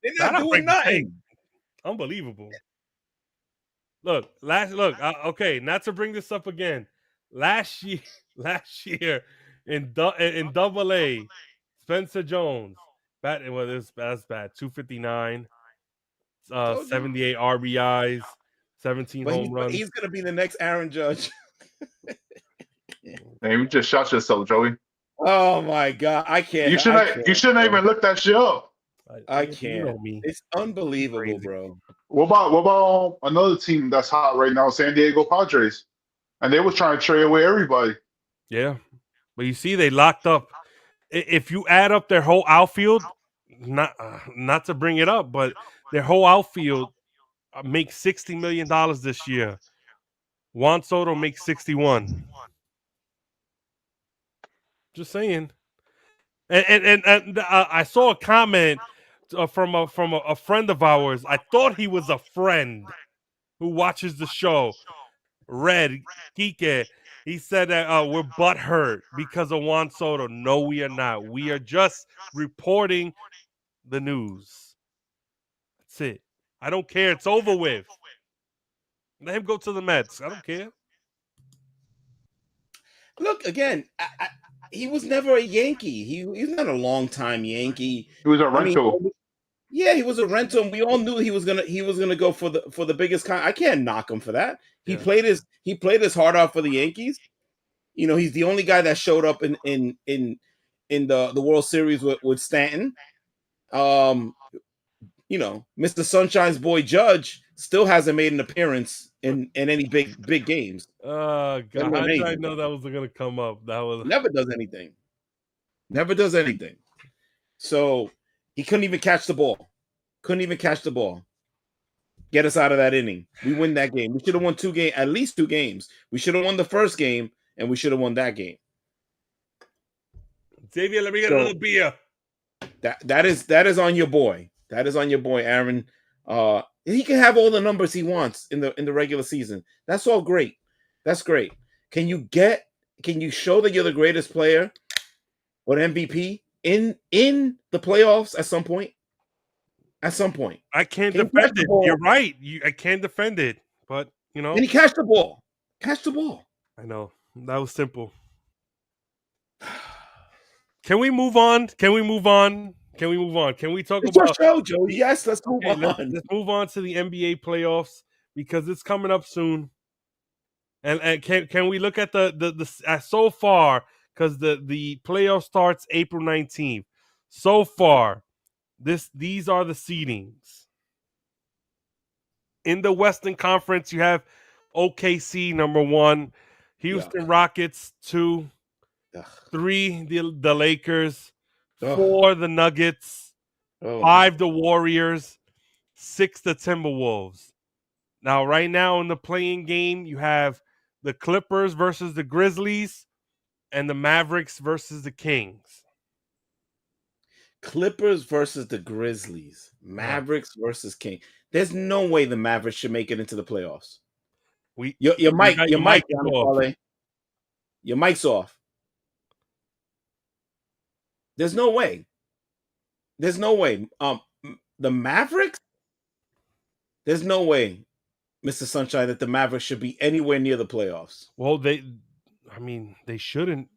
They're not Not a doing Frank the Tank. nothing. Unbelievable. Look, okay, not to bring this up again. Last year in Double A, Spencer Jones, that's bad. 259, Told you. 78 RBIs, 17 But home runs. he's gonna be the next Aaron Judge. Man, you just shot yourself, Joey. Oh my god, I can't. You shouldn't even look that shit up. I You can't. know me. It's unbelievable, Crazy. bro. What about another team that's hot right now, San Diego Padres? And they was trying to trade away everybody. Yeah, but you see, they locked up. If you add up their whole outfield, not to bring it up, but their whole outfield makes $60 million this year. Juan Soto makes 61. Just saying. And I saw a comment from a friend of ours. I thought he was a friend who watches the show. Red Kike. He said that we're butthurt because of Juan Soto. No, we are not. We are just reporting the news. That's it. I don't care. It's over with. Let him go to the Mets. I don't care. Look again. He was never a Yankee. He's not a long-time Yankee. He was a rental. Yeah, he was a rental, and we all knew he was gonna go for the biggest con. I can't knock him for that. He played his heart out for the Yankees. You know, he's the only guy that showed up in the World Series with Stanton. You know, Mr. Sunshine's boy Judge still hasn't made an appearance in any big games. God, how did I know that was going to come up? That was never does anything. Never does anything. So he couldn't even catch the ball. Get us out of that inning. We win that game. We should have won at least two games. We should have won the first game, and we should have won that game. Xavier, let me get another beer. That is on your boy. That is on your boy, Aaron. He can have all the numbers he wants in the regular season. That's all great. That's great. Can you show that you're the greatest player or MVP in the playoffs at some point? At some point. I can't defend it. You're right. I can't defend it. But, you know. And he catch the ball. Catch the ball. I know. That was simple. Can we move on? Can we talk it's about your show, Joe? Yes, let's move on. Let's move on to the NBA playoffs because it's coming up soon. And can we look at the so far, because the playoff starts April 19th. So far, these are the seedings. In the Western Conference, you have OKC number 1, Houston Rockets 2, 3 the Lakers, 4 the Nuggets, 5 the Warriors, 6 the Timberwolves. Now, right now in the playing game, you have the Clippers versus the Grizzlies and the Mavericks versus the Kings. Clippers versus the Grizzlies. Mavericks versus King. There's no way the Mavericks should make it into the playoffs. Your mic's off. There's no way. The Mavericks? There's no way, Mr. Sunshine, that the Mavericks should be anywhere near the playoffs. Well, they shouldn't.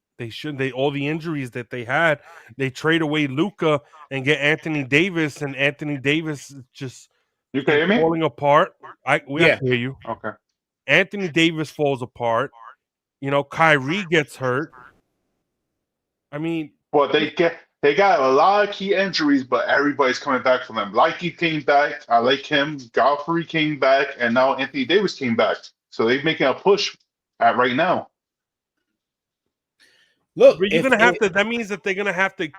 All the injuries that they had, they trade away Luka and get Anthony Davis, and Anthony Davis is just falling apart. We have to hear you. Okay. Anthony Davis falls apart. You know, Kyrie gets hurt. I mean, well, they got a lot of key injuries, but everybody's coming back from them. Likey came back. I like him. Godfrey came back, and now Anthony Davis came back. So they're making a push right now. Look, you're gonna have to. That means that they're gonna have to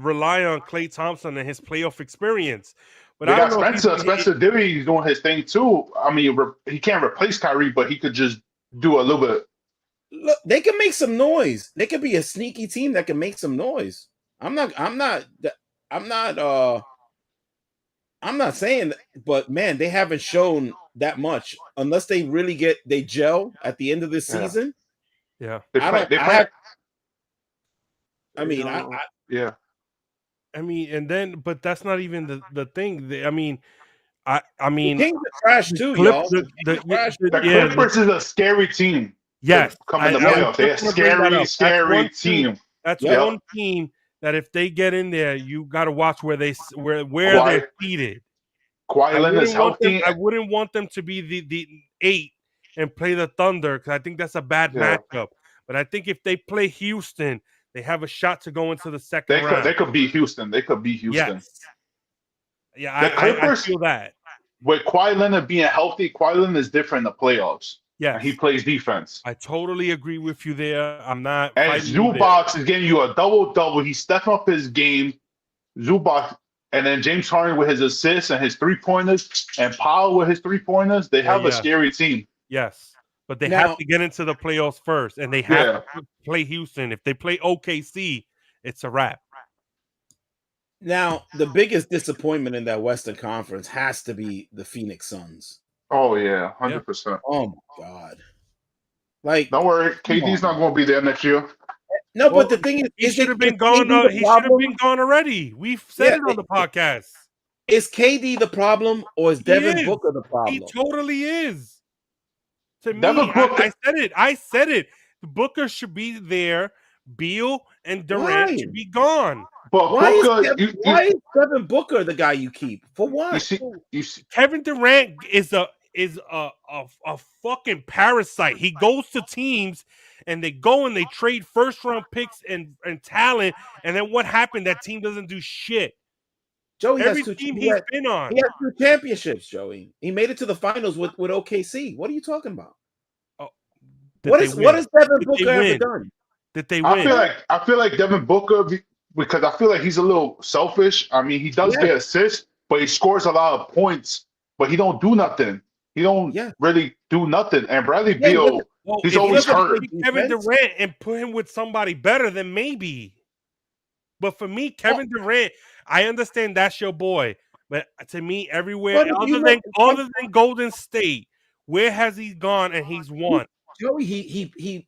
rely on Klay Thompson and his playoff experience. But they got Spencer. Spencer Dinwiddie is doing his thing too. I mean, he can't replace Kyrie, but he could just do a little bit. Look, they can make some noise. They could be a sneaky team that can make some noise. I'm not saying that, but man, they haven't shown that much unless they really they gel at the end of this Yeah. season. Yeah. They play. They play. I mean, Yeah. I mean, and then, but that's not even the thing. I mean, I the mean, Kings are trash too, Clip, y'all. the, The Kings are trash The too. yeah, Clippers is a scary team to yes, come in the I was playoffs. They're a just gonna bring that scary, up. That's scary one team. team. That's Yep. one team that if they get in there, you got to watch where where Kawhi- they're seated. Kawhi Leonard's healthy. I wouldn't want them to be the 8 and play the Thunder because I think that's a bad Yeah. matchup. But I think if they play Houston, they have a shot to go into the second round. They could beat Houston. They could beat Houston. Yes. Yeah, The Clippers, I feel that. with Kawhi Leonard being healthy, Kawhi Leonard is different in the playoffs. Yes. And he plays defense. I totally agree with you there. I'm not. And Zubac is getting you a double-double. He's stepping up his game. Zubac, and then James Harden with his assists and his three-pointers, and Powell with his three-pointers. They have a scary team. Yes. But they have to get into the playoffs first, and they have to play Houston. If they play OKC, it's a wrap. Now, the biggest disappointment in that Western Conference has to be the Phoenix Suns. Oh, yeah, 100%. Oh, my God. Like, don't worry, KD's not going to be there next year. No, but the thing is, he should have been gone. He should have been gone already. We've said it on the podcast. Is KD the problem, or is Devin Booker the problem? He totally is. To Devin me, Booker. I said it. Booker should be there. Beal and Durant should be gone. But why Booker, why is Devin Booker the guy you keep? For what? You see, Kevin Durant is a fucking parasite. He goes to teams and they go and they trade first round picks and talent, and then what happened? That team doesn't do shit. Joey Every has two, team he's been on. He has 2 championships, Joey. He made it to the finals with OKC. What are you talking about? Oh, what has Devin Booker ever done? Did they win? I feel like Devin Booker, because I feel like he's a little selfish. I mean, he does get assists, but he scores a lot of points, but he don't do nothing. He don't really do nothing. And Bradley Beal, he's always hurt. Kevin Durant and put him with somebody better than maybe. But for me, Kevin Durant, I understand that's your boy. But to me, everywhere other than Golden State, where has he gone and he's won? Joey, he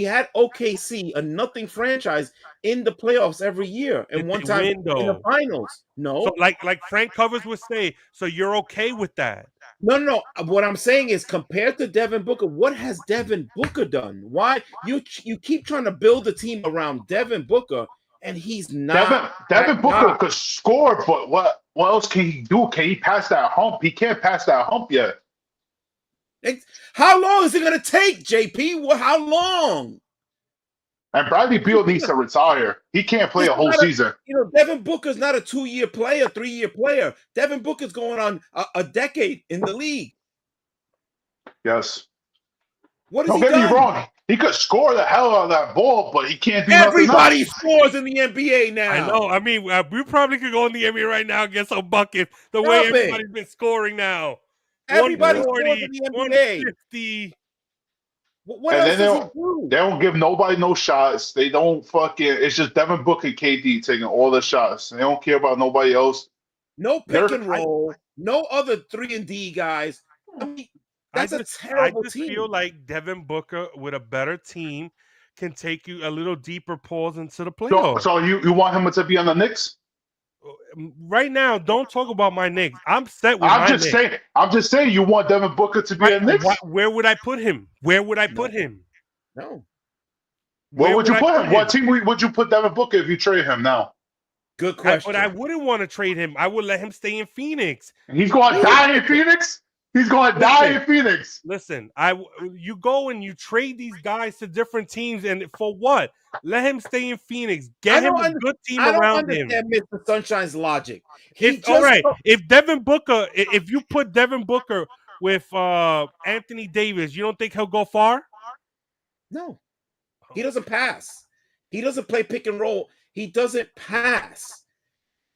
had OKC, a nothing franchise, in the playoffs every year, and one time in the finals. No, so like Frank Covers would say. So you're okay with that? No. What I'm saying is, compared to Devin Booker, what has Devin Booker done? Why you keep trying to build a team around Devin Booker, and he's not. Devin Booker could score, but what else can he do? Can he pass that hump? He can't pass that hump yet. How long is it going to take, JP? How long? And Bradley Beal needs to retire. He can't play a whole season. Devin Booker's not a 2-year player, 3-year player. Devin Booker's going on a decade in the league. Yes. What Don't get me wrong. He could score the hell out of that ball, but he can't do Everybody nothing else. scores in the NBA now. I know. I mean, we probably could go in the NBA right now and get some buckets the way everybody's been scoring now. Everybody scores in the NBA. 150. What else does he do? They don't give nobody no shots. They don't it's just Devin Booker and KD taking all the shots. They don't care about nobody else. No pick and roll. No other 3-and-D guys. I mean, that's a terrible team. I feel like Devin Booker with a better team can take you a little deeper pulls into the playoffs. So you want him to be on the Knicks? Right now, don't talk about my Knicks. I'm set with my Knicks. I'm just saying you want Devin Booker to be a Knicks? Where would I put him? No. Where would you put him? What team would you put Devin Booker if you trade him now? Good question. But I wouldn't want to trade him. I would let him stay in Phoenix. He's going to die in Phoenix? He's going to die in Phoenix. Listen, you go and you trade these guys to different teams, and for what? Let him stay in Phoenix. Get him a good team around him. I don't understand Mr. Sunshine's logic. If Devin Booker, if you put Devin Booker with Anthony Davis, you don't think he'll go far? No. He doesn't pass. He doesn't play pick and roll. He doesn't pass.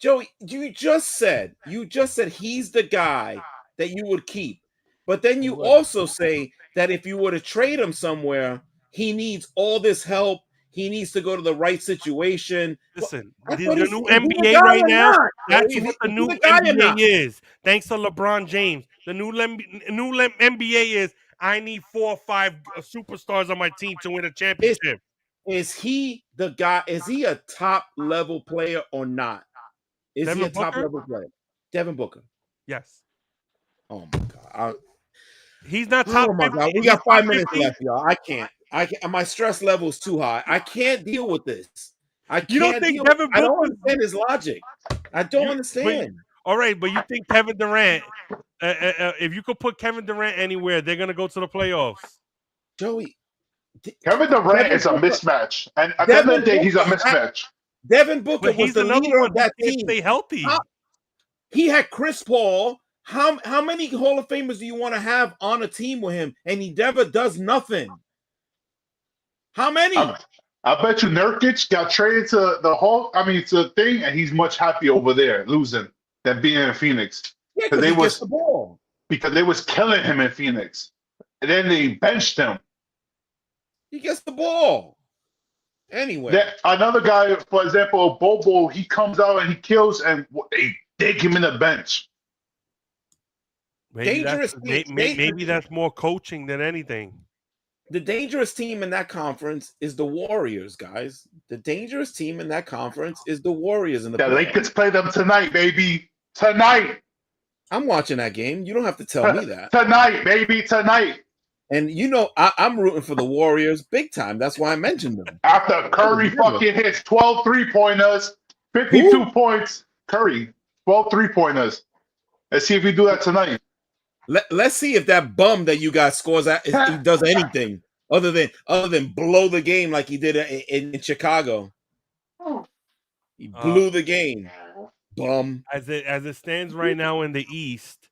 Joey, you just said he's the guy that you would keep. But then you also say that if you were to trade him somewhere, he needs all this help. He needs to go to the right situation. Listen, That's the what new is he the NBA guy right or now, not? that's Is what the he new the guy or NBA not? is. Thanks to LeBron James. The new NBA is I need 4 or 5 superstars on my team to win a championship. Is he the guy? Is he a top level player or not? Is he Devin a top Booker? level player? Devin Booker. Yes. Oh my god. He's not top Oh my 50. god. We He's got top 5 minutes 50. left, y'all. I can't. My stress level is too high. I can't deal with this. I You don't can't think deal. Devin I don't Booker? understand his logic. I don't understand. All right, but you think Kevin Durant? If you could put Kevin Durant anywhere, they're gonna go to the playoffs. Joey. Kevin Durant Devin is a Booker, mismatch, and at the end of Devin the day, he's a Booker, mismatch. Devin Booker But was he's the another leader one of who that can't team. stay healthy. He had Chris Paul. How many Hall of Famers do you want to have on a team with him? And he never does nothing. How many? I bet you Nurkic got traded to the Hawk. I mean, to the thing, and he's much happier over there losing than being in Phoenix Yeah, because he gets the ball. because they was killing him in Phoenix, and then they benched him. He gets the ball. Anyway, Another guy, for example, Bobo, he comes out and he kills, and they dig him in the bench. Dangerous team. Maybe that's more coaching than anything. The dangerous team in that conference is the Warriors, guys. The dangerous team in that conference is the Warriors in the playoffs. Lakers play them tonight, baby. Tonight. I'm watching that game. You don't have to tell me that. Tonight, baby. Tonight. And you know, I'm rooting for the Warriors big time. That's why I mentioned them. After Curry fucking hits 12 3-pointers, 52 points. Curry, 12 3-pointers. Let's see if we do that tonight. Let's see if that bum that you got scores he does anything other than blow the game like he did in Chicago. He blew the game. Bum. As it stands right now in the East,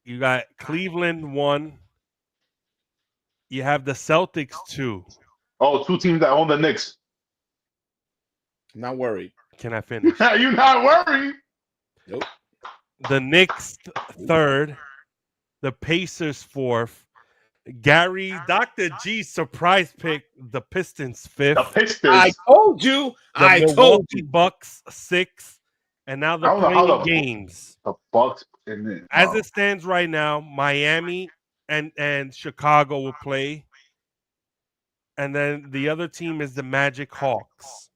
you got Cleveland 1. You have the Celtics 2. Oh, 2 teams that own the Knicks. I'm not worried. Can I finish? You're not worried. Nope. The Knicks 3rd. The Pacers 4th. Gary, Dr. G surprise pick, the Pistons 5th. The Pistons. I told you. The Milwaukee Bucks 6th. And now they're playing games. The Bucks in it. As it stands right now, Miami and Chicago will play. And then the other team is the Magic Hawks.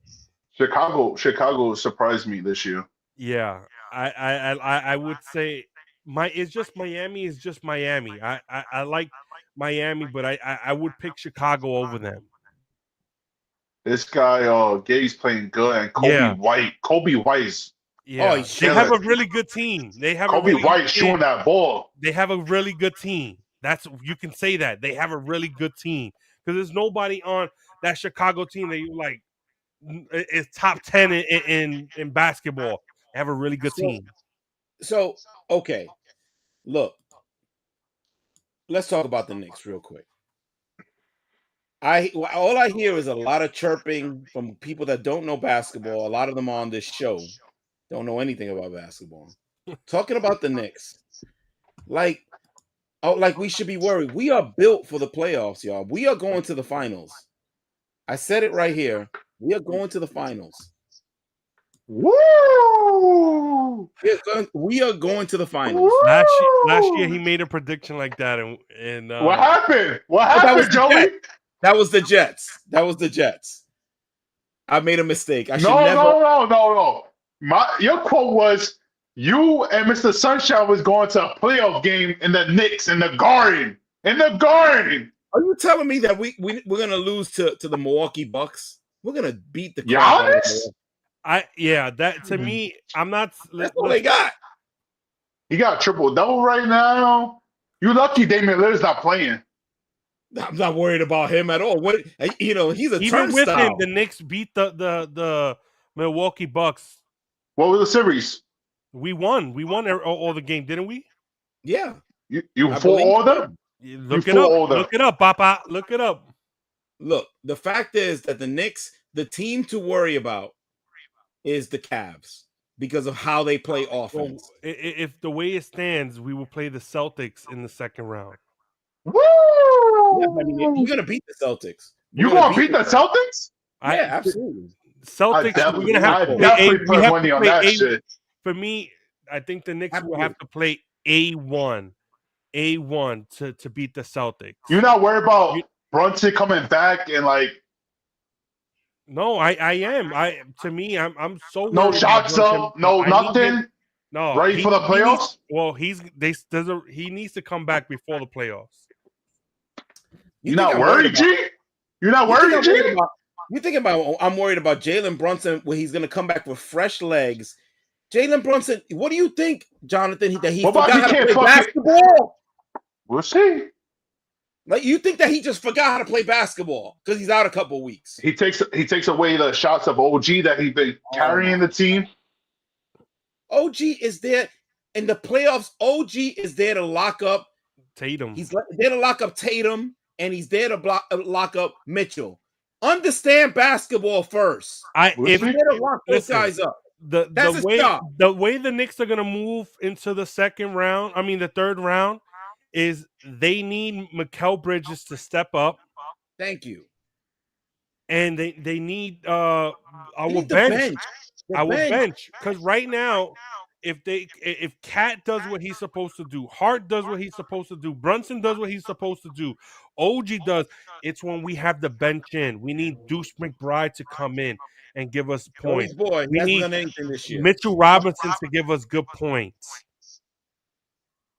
Chicago surprised me this year. Yeah. I would say it's just Miami is just Miami. I like Miami, but I would pick Chicago over them. This guy, Gay's playing good, and Kobe White's. Yeah, they have a really good team. They have Kobe White shooting that ball. They have a really good team. You can say that they have a really good team because there's nobody on that Chicago team that you like is top 10 in basketball. They have a really good team. So okay, look, let's talk about the Knicks real quick. All I hear is a lot of chirping from people that don't know basketball. A lot of them on this show don't know anything about basketball. Talking about the Knicks, like we should be worried. We are built for the playoffs, y'all. We are going to the finals. I said it right here. We are going to the finals. Woo! We are going to the finals. Last year he made a prediction like that, and what happened? What happened, Joey? That was the Jets. I made a mistake. No. Your quote was, you and Mr. Sunshine was going to a playoff game in the Knicks in the Garden. In the Garden. Are you telling me that we're gonna lose to the Milwaukee Bucks? We're gonna beat the crap out of them. That to me, I'm not. That's all they got. He got a triple double right now. You lucky Damian Lillard's not playing. I'm not worried about him at all. He's a even turnstile. With him, the Knicks beat the Milwaukee Bucks. What was the series? We won. We won all the game, didn't we? Yeah. You fought all them? Look it up. Look it up, Papa. Look it up. Look, the fact is that the Knicks, the team to worry about is the Cavs because of how they play offense. So if the way it stands, we will play the Celtics in the second round. Woo! Yeah, I mean, we're gonna beat the Celtics. You gonna beat the Celtics? Yeah, absolutely. Celtics, we're gonna have I to play definitely we put have money to on play that A. shit. For me, I think the Knicks will have Absolutely. to play A1 to beat the Celtics. You're not worried You, about Brunson coming back and like no, I am. To me, I'm so no worried about shots Brunson up, because no I need him. nothing, No, ready for the he needs. playoffs. Well, he needs to come back before the playoffs. You You're think not I'm worried worried, about? G? You're not You think worried, I'm worried G? about? You think about? I'm worried about Jalen Brunson where he's going to come back with fresh legs. Jalen Brunson, what do you think, Jonathan? That he What about forgot he how to can't play fucking? basketball? We'll see. Like you think that he just forgot how to play basketball because he's out a couple of weeks? He takes away the shots of OG that he's been Oh carrying my! the team. OG is there in the playoffs. OG is there to lock up. Tatum. He's there to lock up Tatum, and he's there to lock up Mitchell. Understand basketball first. We'll He's see. there to lock those Listen, guys up. the That's his job. way the Knicks are gonna move into the second round, I mean the third round, is they need Mikal Bridges to step up, Thank you. and they need They our need the bench, bench. The bench. because right now, if Cat does what he's supposed to do, Hart does what he's supposed to do, Brunson does what he's supposed to do, OG does. It's when we have the bench in. We need Deuce McBride to come in and give us points. Joey's boy. He We hasn't need done anything this year. Mitchell Robinson to give us good points.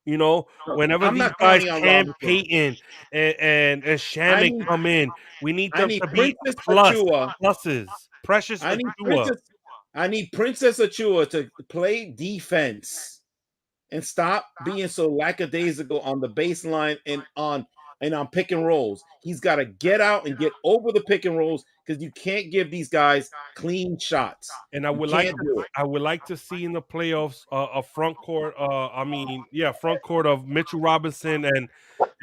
You know, whenever I'm these not guys, counting on Cam Robinson. Payton and I Shamit need come in, we need I them need to be Princess Achua. pluses. Precious I need Achua. Princess Achua to play defense and stop being so lackadaisical on the baseline and on pick and rolls. He's got to get out and get over the pick and rolls because you can't give these guys clean shots. And I You would can't do it. I would like to see in the playoffs a front court. Front court of Mitchell Robinson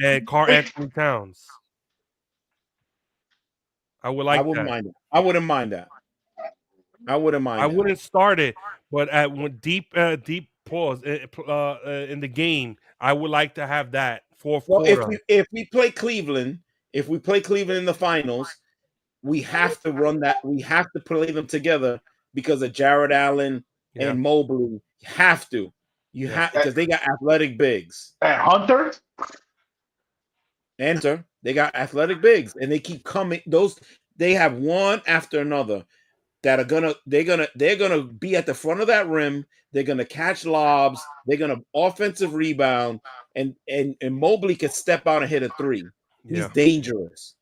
and Carl Anthony Towns. I would like that. mind it. I wouldn't mind that. I wouldn't mind. I wouldn't start it, but at one deep pause in the game, I would like to have that fourth Well, quarter. if we play Cleveland, in the finals, we have to run that. We have to play them together because of Jared Allen and Mobley. You have to. You have because they got athletic bigs. And Hunter. Enter. They got athletic bigs, and they keep coming. They have one after another that are they're gonna be at the front of that rim. They're gonna catch lobs. They're gonna offensive rebound, and Mobley can step out and hit a three. He's dangerous.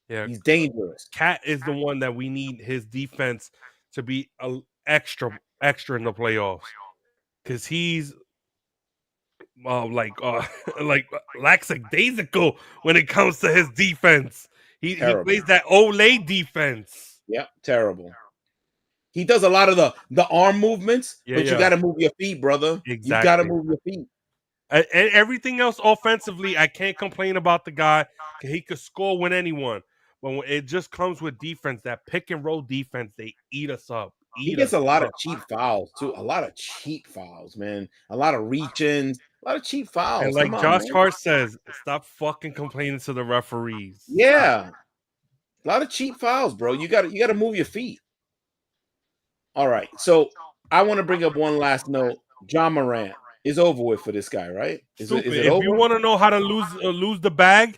Yeah, he's dangerous. Cat is the one that we need his defense to be extra in the playoffs because he's like lackadaisical when it comes to his defense. He plays that Olay defense. Yeah, terrible. He does a lot of the arm movements, but you got to move your feet, brother. Exactly. You got to move your feet. And everything else offensively, I can't complain about the guy. He could score with anyone. But when it just comes with defense, that pick and roll defense, they eat us up. He gets a lot of cheap fouls, too. A lot of cheap fouls, man. A lot of reach-ins. A lot of cheap fouls. And like Josh Hart says, stop fucking complaining to the referees. Yeah. A lot of cheap fouls, bro. You got to move your feet. All right. So I want to bring up one last note. John Morant is over with for this guy, right? Is it if over? You want to know how to lose the bag,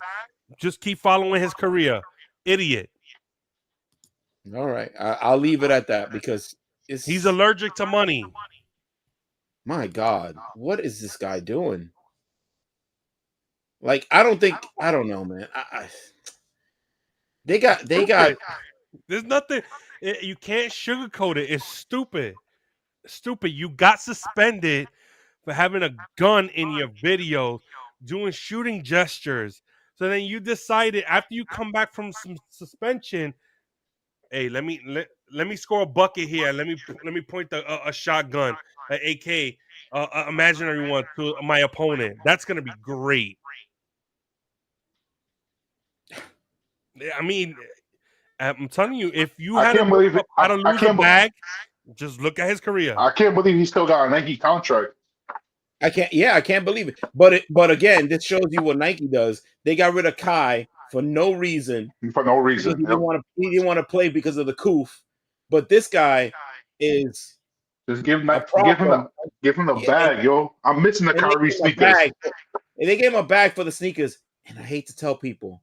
just keep following his career. Idiot. All right. I'll leave it at that because he's allergic to money. My God, what is this guy doing? Like, I don't know, man. They got. There's nothing. You can't sugarcoat it. It's stupid. You got suspended for having a gun in your videos, doing shooting gestures. So then you decided after you come back from some suspension, hey, let me score a bucket here. Let me point a shotgun, an AK, imaginary one to my opponent. That's gonna be great. I mean, I'm telling you, if you had to look up how to lose a bag, just look at his career. I can't believe he still got a Nike contract. I can't believe it. But again, this shows you what Nike does. They got rid of Kai for no reason. For no Because reason. he didn't want to play because of the coof. But this guy is Just give him a the problem. Yeah, bag, yo. I'm missing the and they Kyrie gave him a sneakers. bag. And they gave him a bag for the sneakers. And I hate to tell people,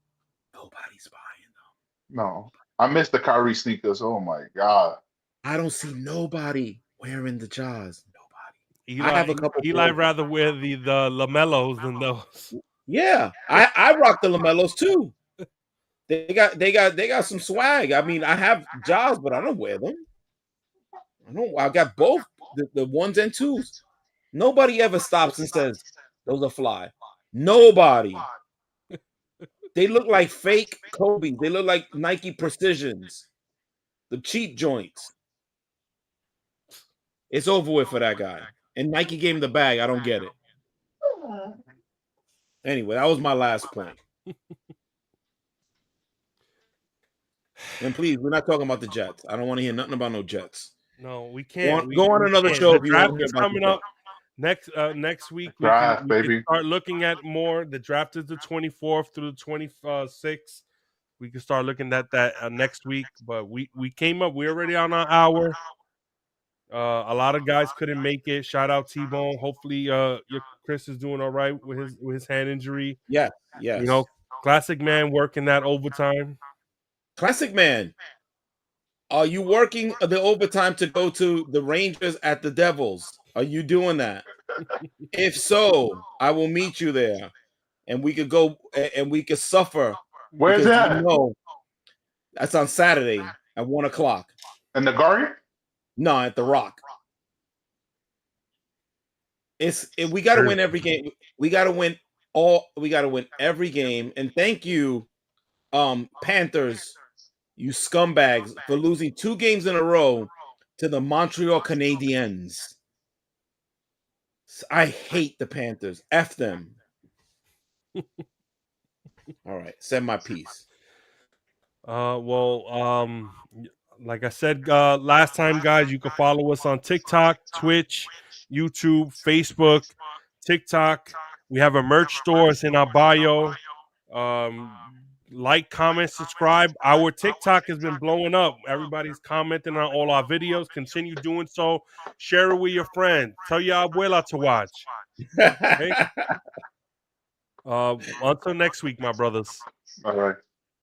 nobody's buying them. No, I missed the Kyrie sneakers. Oh my god. I don't see nobody wearing the Jaws. Nobody. I Eli, have a couple. Eli rather wear the Lamellos than those. Yeah, I rock the Lamellos too. They got some swag. I mean, I have Jaws, but I don't wear them. I got both the ones and twos. Nobody ever stops and says those are fly. Nobody. They look like fake Kobe. They look like Nike Precisions, the cheap joints. It's over with for that guy. And Nike gave him the bag. I don't get it. Anyway, that was my last point. And please, we're not talking about the Jets. I don't want to hear nothing about no Jets. No, we can't. Go on another show The if you want draft to hear is about coming the up next week. Draft, we baby. can start looking at more. The draft is the 24th through the 26th. We can start looking at that next week. But we came up. We're already on our hour. A lot of guys couldn't make it. Shout out T-Bone. Hopefully, your Chris is doing all right with his hand injury. Yeah, yes. You know, classic man working that overtime. Classic man. Are you working the overtime to go to the Rangers at the Devils? Are you doing that? If so, I will meet you there, and we could go and we could suffer. Where's that? That's on Saturday at 1:00. In the Garden? No, at the Rock. We got to win every game. We got to win every game. And thank you, Panthers, you scumbags, for losing 2 games in a row to the Montreal Canadiens. I hate the Panthers. F them. All right, send my piece. Like I said last time, guys, you can follow us on TikTok, Twitch, YouTube, Facebook, TikTok. We have a merch store. It's in our bio. Like, comment, subscribe. Our TikTok has been blowing up. Everybody's commenting on all our videos. Continue doing so. Share it with your friends. Tell your abuela to watch. Okay? Until next week, my brothers. All right.